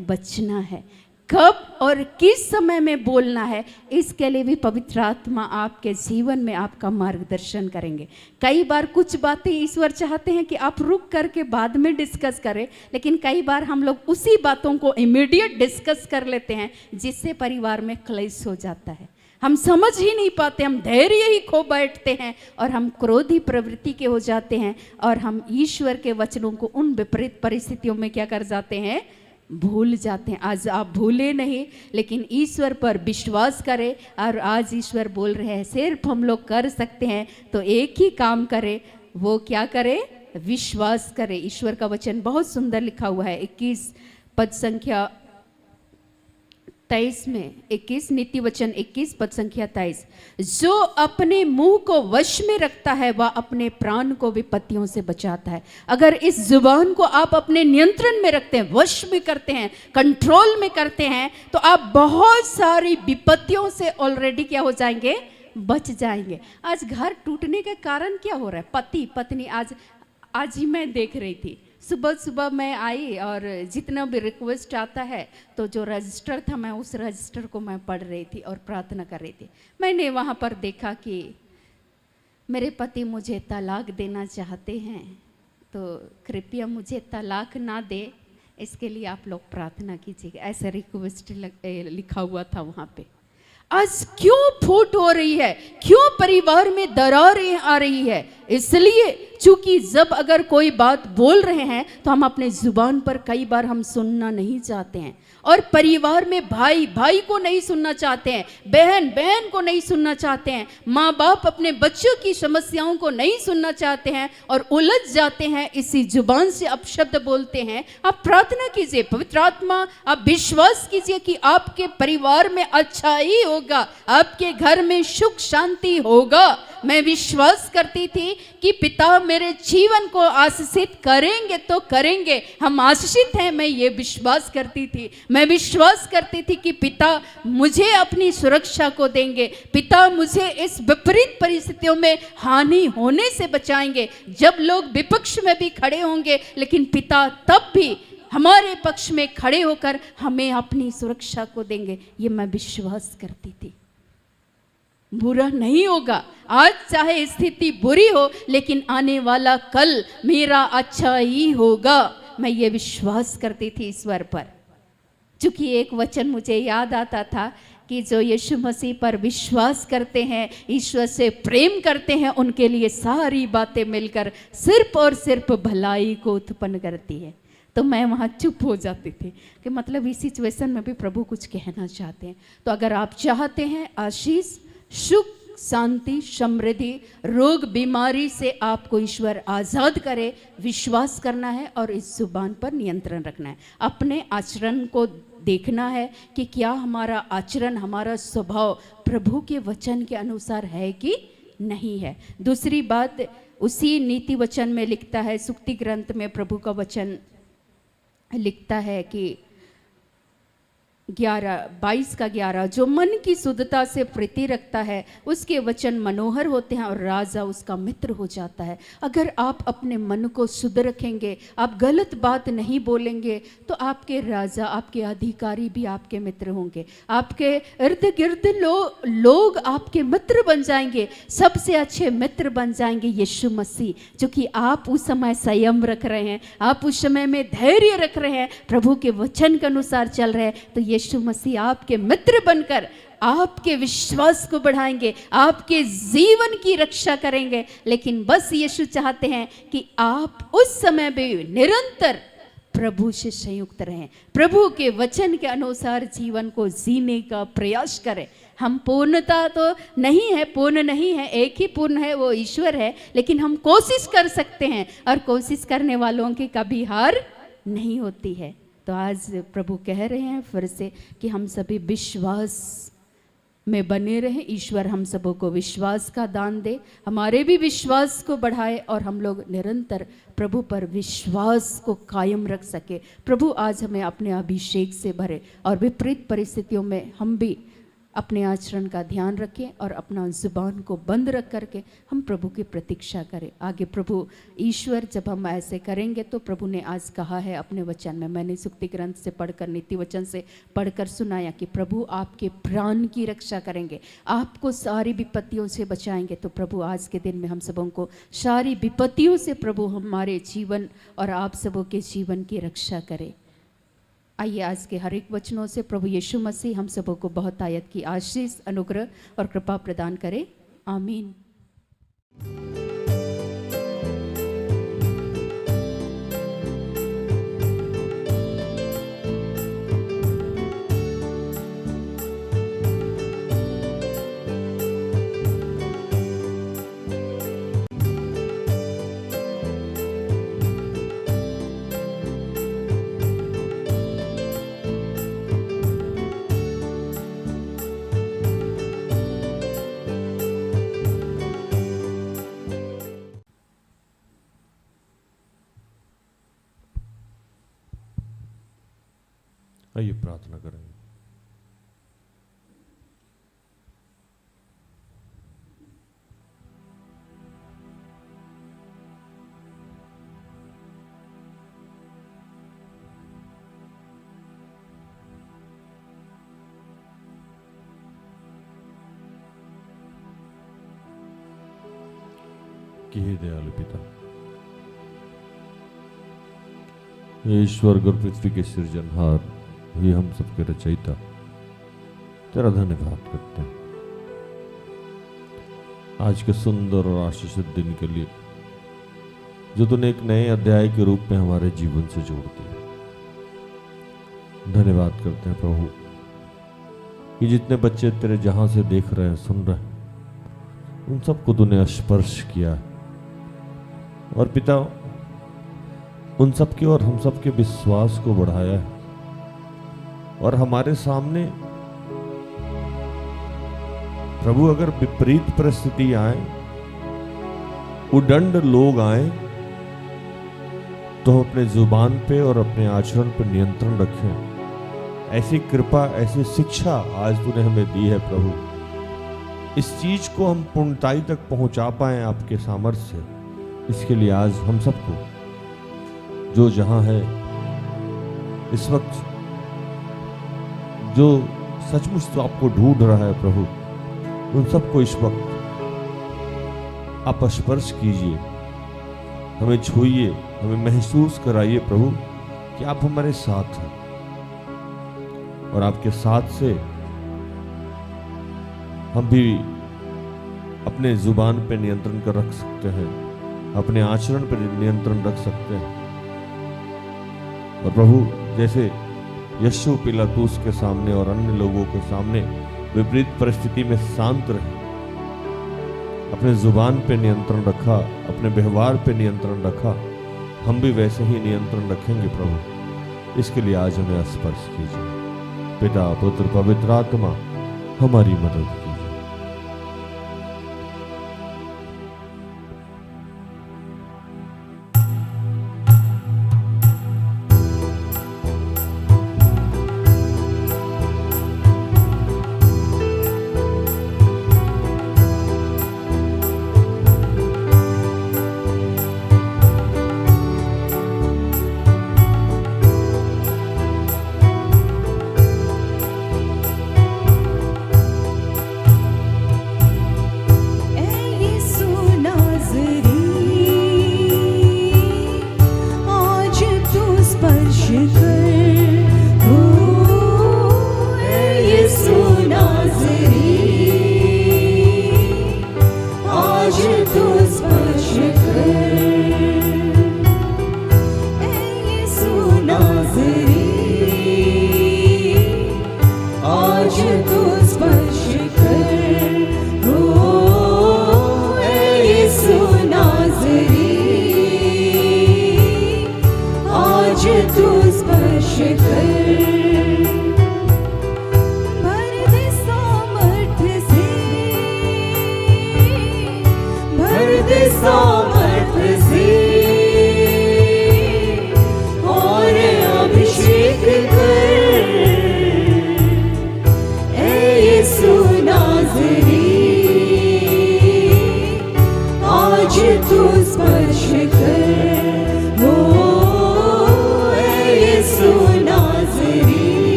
बचना है। कब और किस समय में बोलना है, इसके लिए भी पवित्र आत्मा आपके जीवन में आपका मार्गदर्शन करेंगे। कई बार कुछ बातें ईश्वर चाहते हैं कि आप रुक करके बाद में डिस्कस करें, लेकिन कई बार हम लोग उसी बातों को इमीडिएट डिस्कस कर लेते हैं, जिससे परिवार में क्लेश हो जाता है। हम समझ ही नहीं पाते, हम धैर्य ही खो बैठते हैं और हम क्रोधी प्रवृत्ति के हो जाते हैं, और हम ईश्वर के वचनों को उन विपरीत परिस्थितियों में क्या कर जाते हैं? भूल जाते हैं। आज आप भूले नहीं, लेकिन ईश्वर पर विश्वास करें। और आज ईश्वर बोल रहे हैं सिर्फ हम लोग कर सकते हैं तो एक ही काम करें। वो क्या करें? विश्वास करें। ईश्वर का वचन बहुत सुंदर लिखा हुआ है 21 पद संख्या 23 में, 21 नीति वचन 21 पद संख्या 23, जो अपने मुंह को वश में रखता है वह अपने प्राण को विपत्तियों से बचाता है। अगर इस जुबान को आप अपने नियंत्रण में रखते हैं, वश में करते हैं, कंट्रोल में करते हैं, तो आप बहुत सारी विपत्तियों से ऑलरेडी क्या हो जाएंगे? बच जाएंगे। आज घर टूटने का कारण क्या हो रहा है? पति पत्नी, आज ही मैं देख रही थी, सुबह सुबह मैं आई और जितना भी रिक्वेस्ट आता है तो जो रजिस्टर था मैं उस रजिस्टर को मैं पढ़ रही थी और प्रार्थना कर रही थी। मैंने वहाँ पर देखा कि मेरे पति मुझे तलाक देना चाहते हैं, तो कृपया मुझे तलाक ना दे, इसके लिए आप लोग प्रार्थना कीजिएगा। ऐसा रिक्वेस्ट लिखा हुआ था वहाँ पे। आज क्यों फूट हो रही है? क्यों परिवार में दरारें आ रही है? इसलिए चूंकि जब अगर कोई बात बोल रहे हैं तो हम अपने जुबान पर कई बार हम सुनना नहीं चाहते हैं, और परिवार में भाई भाई को नहीं सुनना चाहते हैं, बहन बहन को नहीं सुनना चाहते हैं, माँ बाप अपने बच्चों की समस्याओं को नहीं सुनना चाहते हैं और उलझ जाते हैं। इसी जुबान से अपशब्द बोलते हैं। आप प्रार्थना कीजिए, पवित्र आत्मा आप विश्वास कीजिए कि आपके परिवार में अच्छाई होगा, आपके घर में सुख शांति होगा। मैं विश्वास करती थी कि पिता मेरे जीवन को आशीषित करेंगे तो करेंगे, हम आशीषित हैं, मैं ये विश्वास करती थी। मैं विश्वास करती थी कि पिता मुझे अपनी सुरक्षा को देंगे, पिता मुझे इस विपरीत परिस्थितियों में हानि होने से बचाएंगे। जब लोग विपक्ष में भी खड़े होंगे, लेकिन पिता तब भी हमारे पक्ष में खड़े होकर हमें अपनी सुरक्षा को देंगे, ये मैं विश्वास करती थी। बुरा नहीं होगा, आज चाहे स्थिति बुरी हो, लेकिन आने वाला कल मेरा अच्छा ही होगा, मैं ये विश्वास करती थी ईश्वर पर। चूंकि एक वचन मुझे याद आता था कि जो यीशु मसीह पर विश्वास करते हैं, ईश्वर से प्रेम करते हैं, उनके लिए सारी बातें मिलकर सिर्फ और सिर्फ भलाई को उत्पन्न करती है। तो मैं वहाँ चुप हो जाती थी कि मतलब इस सिचुएशन में भी प्रभु कुछ कहना चाहते हैं। तो अगर आप चाहते हैं आशीष, सुख, शांति, समृद्धि, रोग बीमारी से आपको ईश्वर आज़ाद करे, विश्वास करना है और इस जुबान पर नियंत्रण रखना है। अपने आचरण को देखना है कि क्या हमारा आचरण, हमारा स्वभाव प्रभु के वचन के अनुसार है कि नहीं है। दूसरी बात, उसी नीति वचन में लिखता है, सुक्ति ग्रंथ में प्रभु का वचन लिखता है कि 22:11, जो मन की शुद्धता से प्रीति रखता है उसके वचन मनोहर होते हैं और राजा उसका मित्र हो जाता है। अगर आप अपने मन को शुद्ध रखेंगे, आप गलत बात नहीं बोलेंगे, तो आपके राजा, आपके अधिकारी भी आपके मित्र होंगे। आपके इर्द गिर्द लोग आपके मित्र बन जाएंगे। सबसे अच्छे मित्र बन जाएंगे यीशु मसीह, जो कि आप उस समय संयम रख रहे हैं, आप उस समय में धैर्य रख रहे हैं, प्रभु के वचन के अनुसार चल रहे हैं, तो यीशु मसीह आपके मित्र बनकर आपके विश्वास को बढ़ाएंगे, आपके जीवन की रक्षा करेंगे। लेकिन बस यीशु चाहते हैं कि आप उस समय भी निरंतर प्रभु से संयुक्त रहें, प्रभु के वचन के अनुसार जीवन को जीने का प्रयास करें। हम पूर्णता तो नहीं है, पूर्ण नहीं है, एक ही पूर्ण है, वो ईश्वर है, लेकिन हम कोशिश कर सकते हैं और कोशिश करने वालों की कभी हार नहीं होती है। तो आज प्रभु कह रहे हैं फिर से कि हम सभी विश्वास में बने रहें। ईश्वर हम सबों को विश्वास का दान दे, हमारे भी विश्वास को बढ़ाए और हम लोग निरंतर प्रभु पर विश्वास को कायम रख सके। प्रभु आज हमें अपने अभिषेक से भरे और विपरीत परिस्थितियों में हम भी अपने आचरण का ध्यान रखें और अपना जुबान को बंद रख करके हम प्रभु की प्रतीक्षा करें। आगे प्रभु ईश्वर जब हम ऐसे करेंगे तो प्रभु ने आज कहा है अपने वचन में, मैंने सुक्ति ग्रंथ से पढ़कर, नीति वचन से पढ़कर सुनाया कि प्रभु आपके प्राण की रक्षा करेंगे, आपको सारी विपत्तियों से बचाएंगे। तो प्रभु आज के दिन में हम सबों को सारी विपत्तियों से प्रभु हमारे जीवन और आप सबों के जीवन की रक्षा करे। आइए आज के हर एक वचनों से प्रभु यीशु मसीह हम सबों को बहुत आयत की आशीष, अनुग्रह और कृपा प्रदान करे। आमीन। आइए प्रार्थना करेंगे। कि हे दयालु पिता, ईश्वर और पृथ्वी के सृजनहार, ये हम सबके रचयिता, तेरा धन्यवाद करते हैं आज के सुंदर और आशीषित दिन के लिए, जो तूने एक नए अध्याय के रूप में हमारे जीवन से जोड़ दिया। धन्यवाद करते हैं प्रभु कि जितने बच्चे तेरे जहां से देख रहे हैं, सुन रहे हैं, उन सबको तूने स्पर्श किया और पिता उन सबके और हम सबके विश्वास को बढ़ाया है। और हमारे सामने प्रभु अगर विपरीत परिस्थिति आए, उदंड लोग आए, तो हम अपने जुबान पे और अपने आचरण पे नियंत्रण रखें। ऐसी कृपा, ऐसी शिक्षा आज तूने हमें दी है प्रभु। इस चीज को हम पूर्णताई तक पहुंचा पाए आपके सामर्थ्य से, इसके लिए आज हम सबको जो जहां है इस वक्त, जो सचमुच तो आपको ढूंढ रहा है प्रभु, उन सबको इस वक्त आप स्पर्श कीजिए, हमें छूइए, हमें महसूस कराइए प्रभु कि आप हमारे साथ हैं। और आपके साथ से हम भी अपने जुबान पे नियंत्रण कर रख सकते हैं, अपने आचरण पर नियंत्रण रख सकते हैं। और प्रभु जैसे यीशु पिलातूस के सामने और अन्य लोगों के सामने विपरीत परिस्थिति में शांत रहे, अपने जुबान पे नियंत्रण रखा, अपने व्यवहार पे नियंत्रण रखा, हम भी वैसे ही नियंत्रण रखेंगे प्रभु। इसके लिए आज हमें स्पर्श कीजिए। पिता पुत्र पवित्र आत्मा हमारी मदद कीजिए।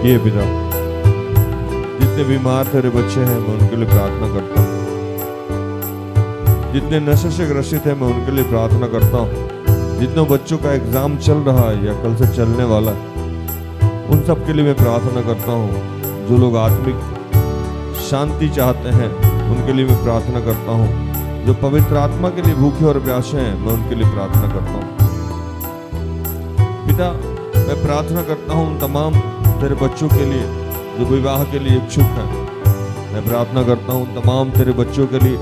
ये पिता, जितने बीमार तेरे बच्चे हैं मैं उनके लिए प्रार्थना करता हूँ, जितने नशे से ग्रसित हैं मैं उनके लिए प्रार्थना करता हूँ, जितनों बच्चों का एग्जाम चल रहा है या कल से चलने वाला है उन सब के लिए मैं प्रार्थना करता हूँ। जो लोग आत्मिक शांति चाहते हैं उनके लिए मैं प्रार्थना करता हूँ। जो पवित्र आत्मा के लिए भूखे और प्यासे हैं मैं उनके लिए प्रार्थना करता हूँ। पिता, मैं प्रार्थना करता हूँ तमाम तेरे बच्चों के लिए जो विवाह के लिए इच्छुक हैं। मैं प्रार्थना करता हूँ तमाम तेरे बच्चों के लिए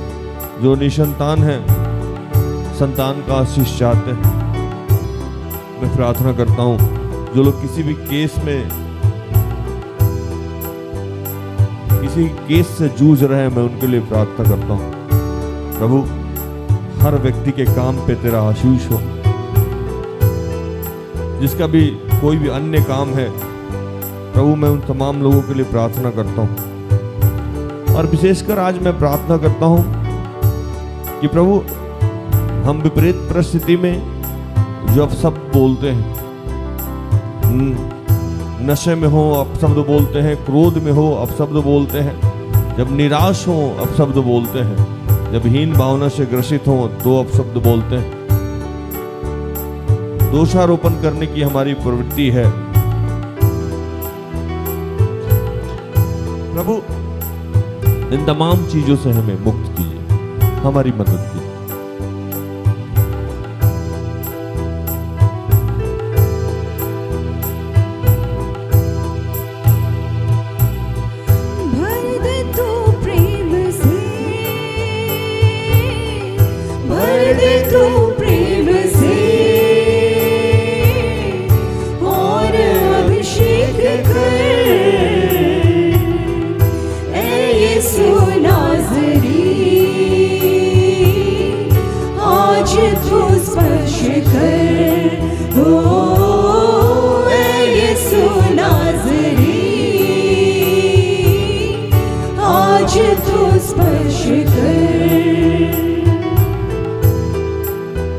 जो निसंतान हैं, संतान का आशीष चाहते हैं। मैं प्रार्थना करता हूँ जो लोग किसी भी केस से जूझ रहे हैं मैं उनके लिए प्रार्थना करता हूँ। प्रभु, हर व्यक्ति के काम पे तेरा आशीष हो। जिसका भी कोई भी अन्य काम है प्रभु, मैं उन तमाम लोगों के लिए प्रार्थना करता हूँ। और विशेषकर आज मैं प्रार्थना करता हूँ कि प्रभु, हम विपरीत परिस्थिति में जो अपशब्द बोलते हैं, नशे में हो अपशब्द बोलते हैं, क्रोध में हो अपशब्द बोलते हैं, जब निराश हो अपशब्द बोलते हैं, जब हीन भावना से ग्रसित हो तो अपशब्द बोलते हैं। दोषारोपण करने की हमारी प्रवृत्ति है। प्रभु, इन तमाम चीजों से हमें मुक्त कीजिए, हमारी मदद कीजिए।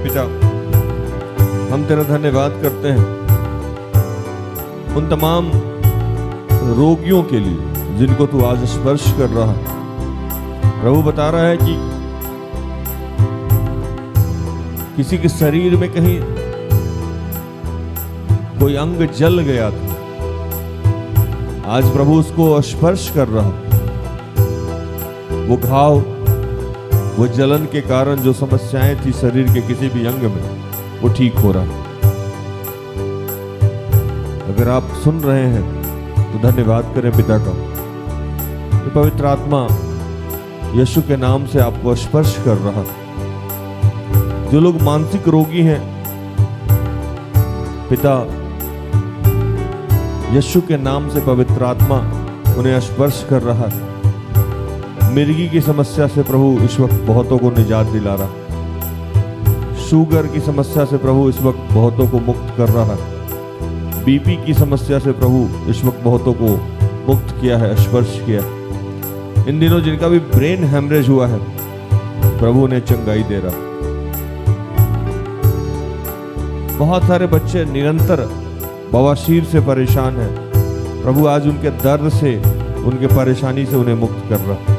पिता, हम तेरा धन्यवाद करते हैं उन तमाम रोगियों के लिए जिनको तू आज स्पर्श कर रहा है। प्रभु बता रहा है कि किसी के शरीर में कहीं कोई अंग जल गया था, आज प्रभु उसको स्पर्श कर रहा, वो घाव वो जलन के कारण जो समस्याएं थी शरीर के किसी भी अंग में, वो ठीक हो रहा है। अगर आप सुन रहे हैं तो धन्यवाद करें पिता का कि पवित्र आत्मा यीशु के नाम से आपको स्पर्श कर रहा है। जो लोग मानसिक रोगी हैं, पिता यीशु के नाम से पवित्र आत्मा उन्हें स्पर्श कर रहा है। मिर्गी की समस्या से प्रभु इस वक्त बहुतों को निजात दिला रहा। शुगर की समस्या से प्रभु इस वक्त बहुतों को मुक्त कर रहा है। बीपी की समस्या से प्रभु इस वक्त बहुतों को मुक्त किया है, स्पर्श किया। इन दिनों जिनका भी ब्रेन हेमरेज हुआ है, प्रभु ने चंगाई दे रहा। बहुत सारे बच्चे निरंतर बवासीर से परेशान हैं, प्रभु आज उनके दर्द से, उनके परेशानी से उन्हें मुक्त कर रहा।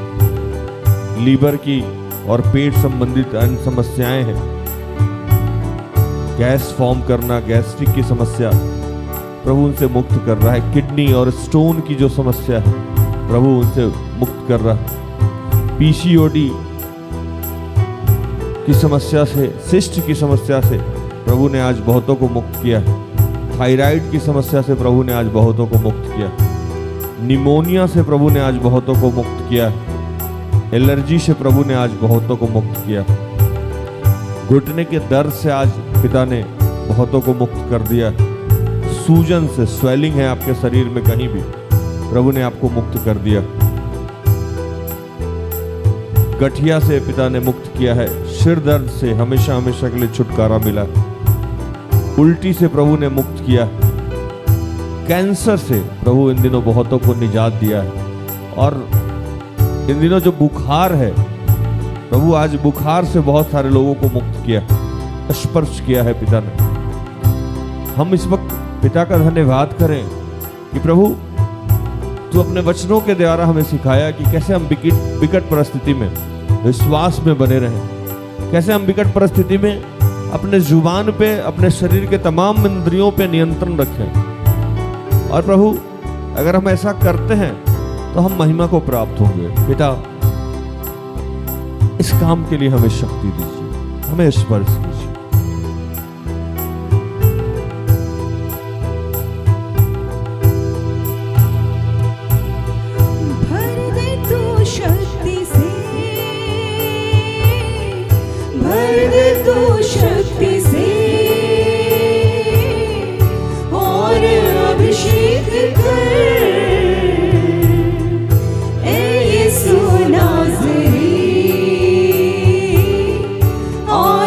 लीवर की और पेट संबंधित अन्य समस्याएं हैं, गैस फॉर्म करना, गैस्ट्रिक की समस्या, प्रभु उनसे मुक्त कर रहा है। किडनी और स्टोन की जो समस्या है, प्रभु उनसे मुक्त कर रहा है। पीसीओडी की समस्या से, सिस्ट की समस्या से प्रभु ने आज बहुतों को मुक्त किया। थायराइड की समस्या से प्रभु ने आज बहुतों को मुक्त किया। निमोनिया से प्रभु ने आज बहुतों को मुक्त किया। एलर्जी से प्रभु ने आज बहुतों को मुक्त किया। घुटने के दर्द से आज पिता ने बहुतों को मुक्त कर दिया। सूजन से, स्वेलिंग है आपके शरीर में कहीं भी, प्रभु ने आपको मुक्त कर दिया। गठिया से पिता ने मुक्त किया है। सिर दर्द से हमेशा हमेशा के लिए छुटकारा मिला। उल्टी से प्रभु ने मुक्त किया। कैंसर से प्रभु इन दिनों बहुतों को निजात दिया है। और इन दिनों जो बुखार है, प्रभु आज बुखार से बहुत सारे लोगों को मुक्त किया, स्पर्श किया है पिता ने। हम इस वक्त पिता का धन्यवाद करें कि प्रभु तू अपने वचनों के द्वारा हमें सिखाया कि कैसे हम विकट परिस्थिति में विश्वास में बने रहें, कैसे हम विकट परिस्थिति में अपने जुबान पे, अपने शरीर के तमाम इंद्रियों पे नियंत्रण रखें। और प्रभु अगर हम ऐसा करते हैं तो हम महिमा को प्राप्त होंगे। पिता इस काम के लिए हमें शक्ति दीजिए, हमें स्पर्श कीजिए। भर दे तू शक्ति से, भर दे तू शक्ति से, और अभिषेक कर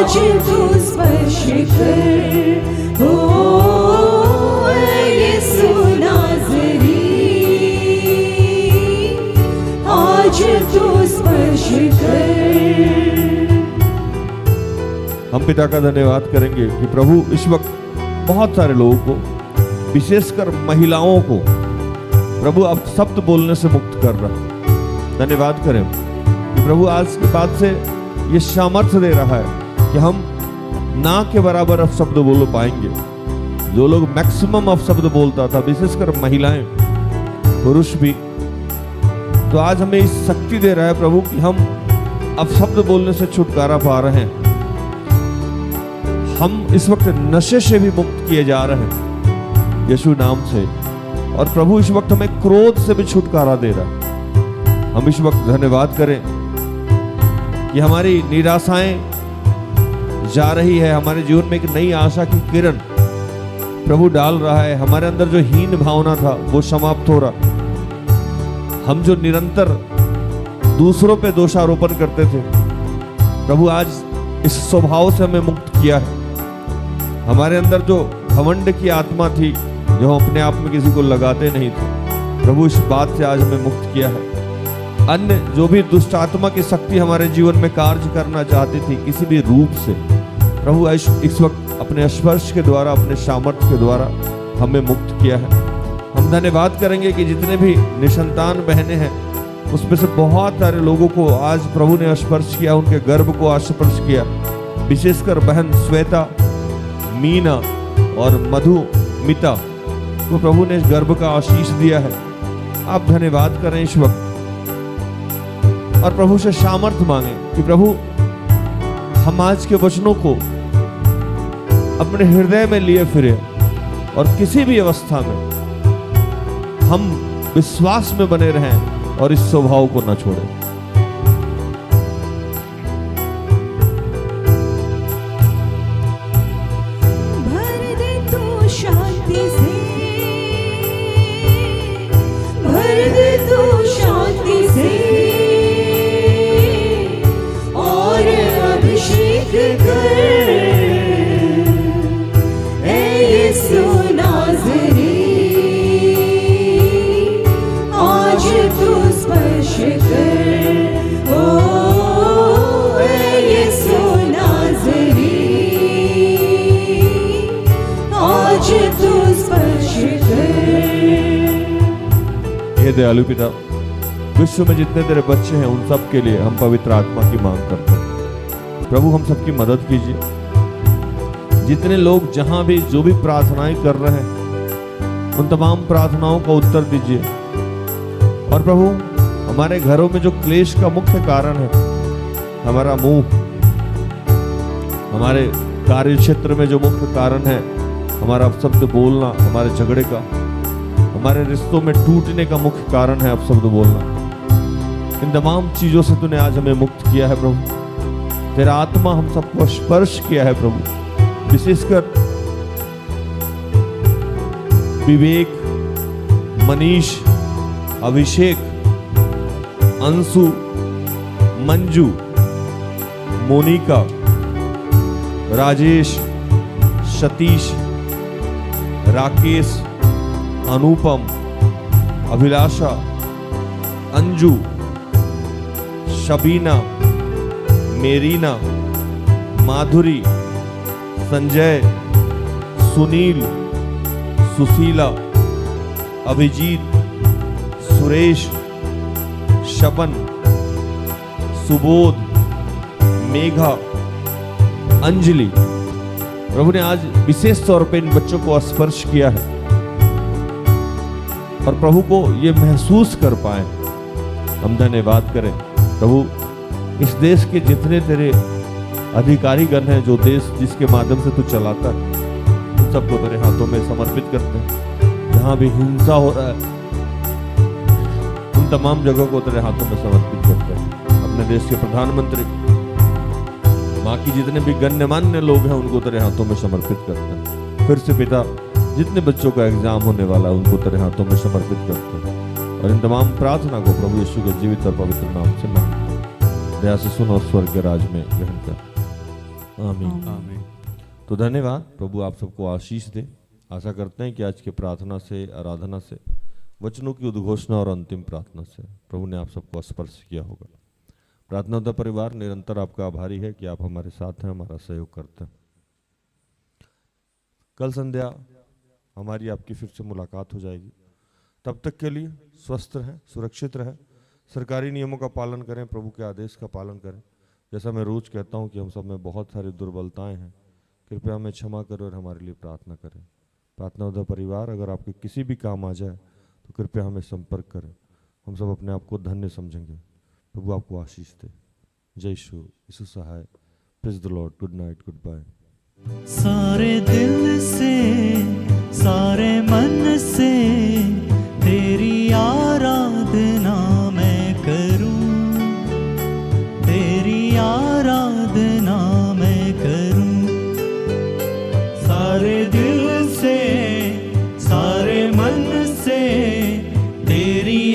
आज तू स्पर्श कर, ओ यीशु नाज़री, आज तू स्पर्श कर। हम पिता का धन्यवाद करेंगे कि प्रभु इस वक्त बहुत सारे लोगों को, विशेषकर महिलाओं को, प्रभु अब शब्द बोलने से मुक्त कर रहा। धन्यवाद करें कि प्रभु आज के बाद से ये सामर्थ्य दे रहा है कि हम ना के बराबर अब शब्द बोल पाएंगे। जो लोग मैक्सिमम अब शब्द बोलता था, विशेषकर महिलाएं, पुरुष भी, तो आज हमें इस शक्ति दे रहा है प्रभु कि हम अब शब्द बोलने से छुटकारा पा रहे हैं। हम इस वक्त नशे से भी मुक्त किए जा रहे हैं यीशु नाम से। और प्रभु इस वक्त हमें क्रोध से भी छुटकारा दे रहा है। हम इस वक्त धन्यवाद करें कि हमारी निराशाएं जा रही है, हमारे जीवन में एक नई आशा की किरण प्रभु डाल रहा है। हमारे अंदर जो हीन भावना था वो समाप्त हो रहा। हम जो निरंतर दूसरों पे दोषारोपण करते थे, प्रभु आज इस स्वभाव से हमें मुक्त किया है। हमारे अंदर जो घमंड की आत्मा थी, जो हम अपने आप में किसी को लगाते नहीं थे, प्रभु इस बात से आज हमें मुक्त किया है। अन्य जो भी दुष्ट आत्मा की शक्ति हमारे जीवन में कार्य करना चाहती थी किसी भी रूप से, प्रभु इस वक्त अपने स्पर्श के द्वारा, अपने सामर्थ्य के द्वारा हमें मुक्त किया है। हम धन्यवाद करेंगे कि जितने भी निसंतान बहनें हैं, उसमें से बहुत सारे लोगों को आज प्रभु ने स्पर्श किया, उनके गर्भ को स्पर्श किया। विशेषकर बहन श्वेता, मीना और मधुमिता को प्रभु ने गर्भ का आशीष दिया है। आप धन्यवाद करें इस वक्त और प्रभु से सामर्थ्य मांगे कि प्रभु हम आज के वचनों को अपने हृदय में लिए फिरे और किसी भी अवस्था में हम विश्वास में बने रहें और इस स्वभाव को न छोड़ें। भर दे तू शांति से, भर दे तू शांति से और अभिषेक कर ऐ यीशु नाज़री। आज तू स्पर्श कर, ओ ऐ यीशु नाज़री। आज तू स्पर्श कर। हे दयालु पिता, विश्व में जितने तेरे बच्चे हैं उन सब के लिए हम पवित्र आत्मा की मांग करते हैं। प्रभु हम सबकी मदद कीजिए। जितने लोग जहां भी जो भी प्रार्थनाएं कर रहे हैं उन तमाम प्रार्थनाओं का उत्तर दीजिए। और प्रभु हमारे घरों में जो क्लेश का मुख्य कारण है, हमारा मुंह, हमारे कार्य क्षेत्र में जो मुख्य कारण है, हमारा अपशब्द बोलना, हमारे झगड़े का, हमारे रिश्तों में टूटने का मुख्य कारण है अपशब्द बोलना। इन तमाम चीजों से तूने आज हमें मुक्त किया है प्रभु। तेरा आत्मा हम सबको स्पर्श किया है प्रभु। विशेषकर विवेक, मनीष, अभिषेक, अंशु, मंजू, मोनिका, राजेश, सतीश, राकेश, अनुपम, अभिलाषा, अंजू, शबीना, मेरीना, माधुरी, संजय, सुनील, सुशीला, अभिजीत, सुरेश, शबन, सुबोध, मेघा, अंजलि। प्रभु ने आज विशेष तौर पे इन बच्चों को स्पर्श किया है और प्रभु को ये महसूस कर पाए। हम धन्यवाद करें प्रभु। इस देश के जितने तेरे अधिकारीगण हैं, जो देश जिसके माध्यम से तू चलाता है, उन सबको तेरे हाथों में समर्पित करते हैं। जहां भी हिंसा हो रहा है उन तमाम जगहों को तेरे हाथों में समर्पित करते हैं। अपने देश के प्रधानमंत्री, बाकी जितने भी गण्यमान्य लोग हैं, उनको तेरे हाथों में समर्पित करते हैं। फिर से पिता, जितने बच्चों का एग्जाम होने वाला है उनको तेरे हाथों में समर्पित करते हैं। और इन तमाम प्रार्थना को प्रभु यीशु के जीवित और पवित्र नाम से मांगते, दया से सुन और स्वर्ग के राज में ग्रहण कर। आमीन आमीन। तो धन्यवाद। प्रभु आप सबको आशीष दे। आशा करते हैं कि आज के प्रार्थना से, आराधना से, वचनों की उद्घोषणा और अंतिम प्रार्थना से प्रभु ने आप सबको स्पर्श किया होगा। प्रार्थना उद्धार परिवार निरंतर आपका आभारी है कि आप हमारे साथ हैं, हमारा सहयोग करते हैं। कल संध्या हमारी आपकी फिर से मुलाकात हो जाएगी। तब तक के लिए स्वस्थ रहें, सुरक्षित रहें, सरकारी नियमों का पालन करें, प्रभु के आदेश का पालन करें। जैसा मैं रोज कहता हूं कि हम सब में बहुत सारी दुर्बलताएं हैं, कृपया हमें क्षमा करें और हमारे लिए प्रार्थना करें। प्रार्थना उद्धार परिवार अगर आपके किसी भी काम आ जाए तो कृपया हमें संपर्क करें। हम सब अपने आप को धन्य समझेंगे। प्रभु आपको आशीष दे। जय यीशु सहाय। Praise the lord. Good night, good bye. सारे दिल से, सारे मन से तेरी आराधना मैं करूं, तेरी आराधना मैं करूं। सारे दिल से, सारे मन से तेरी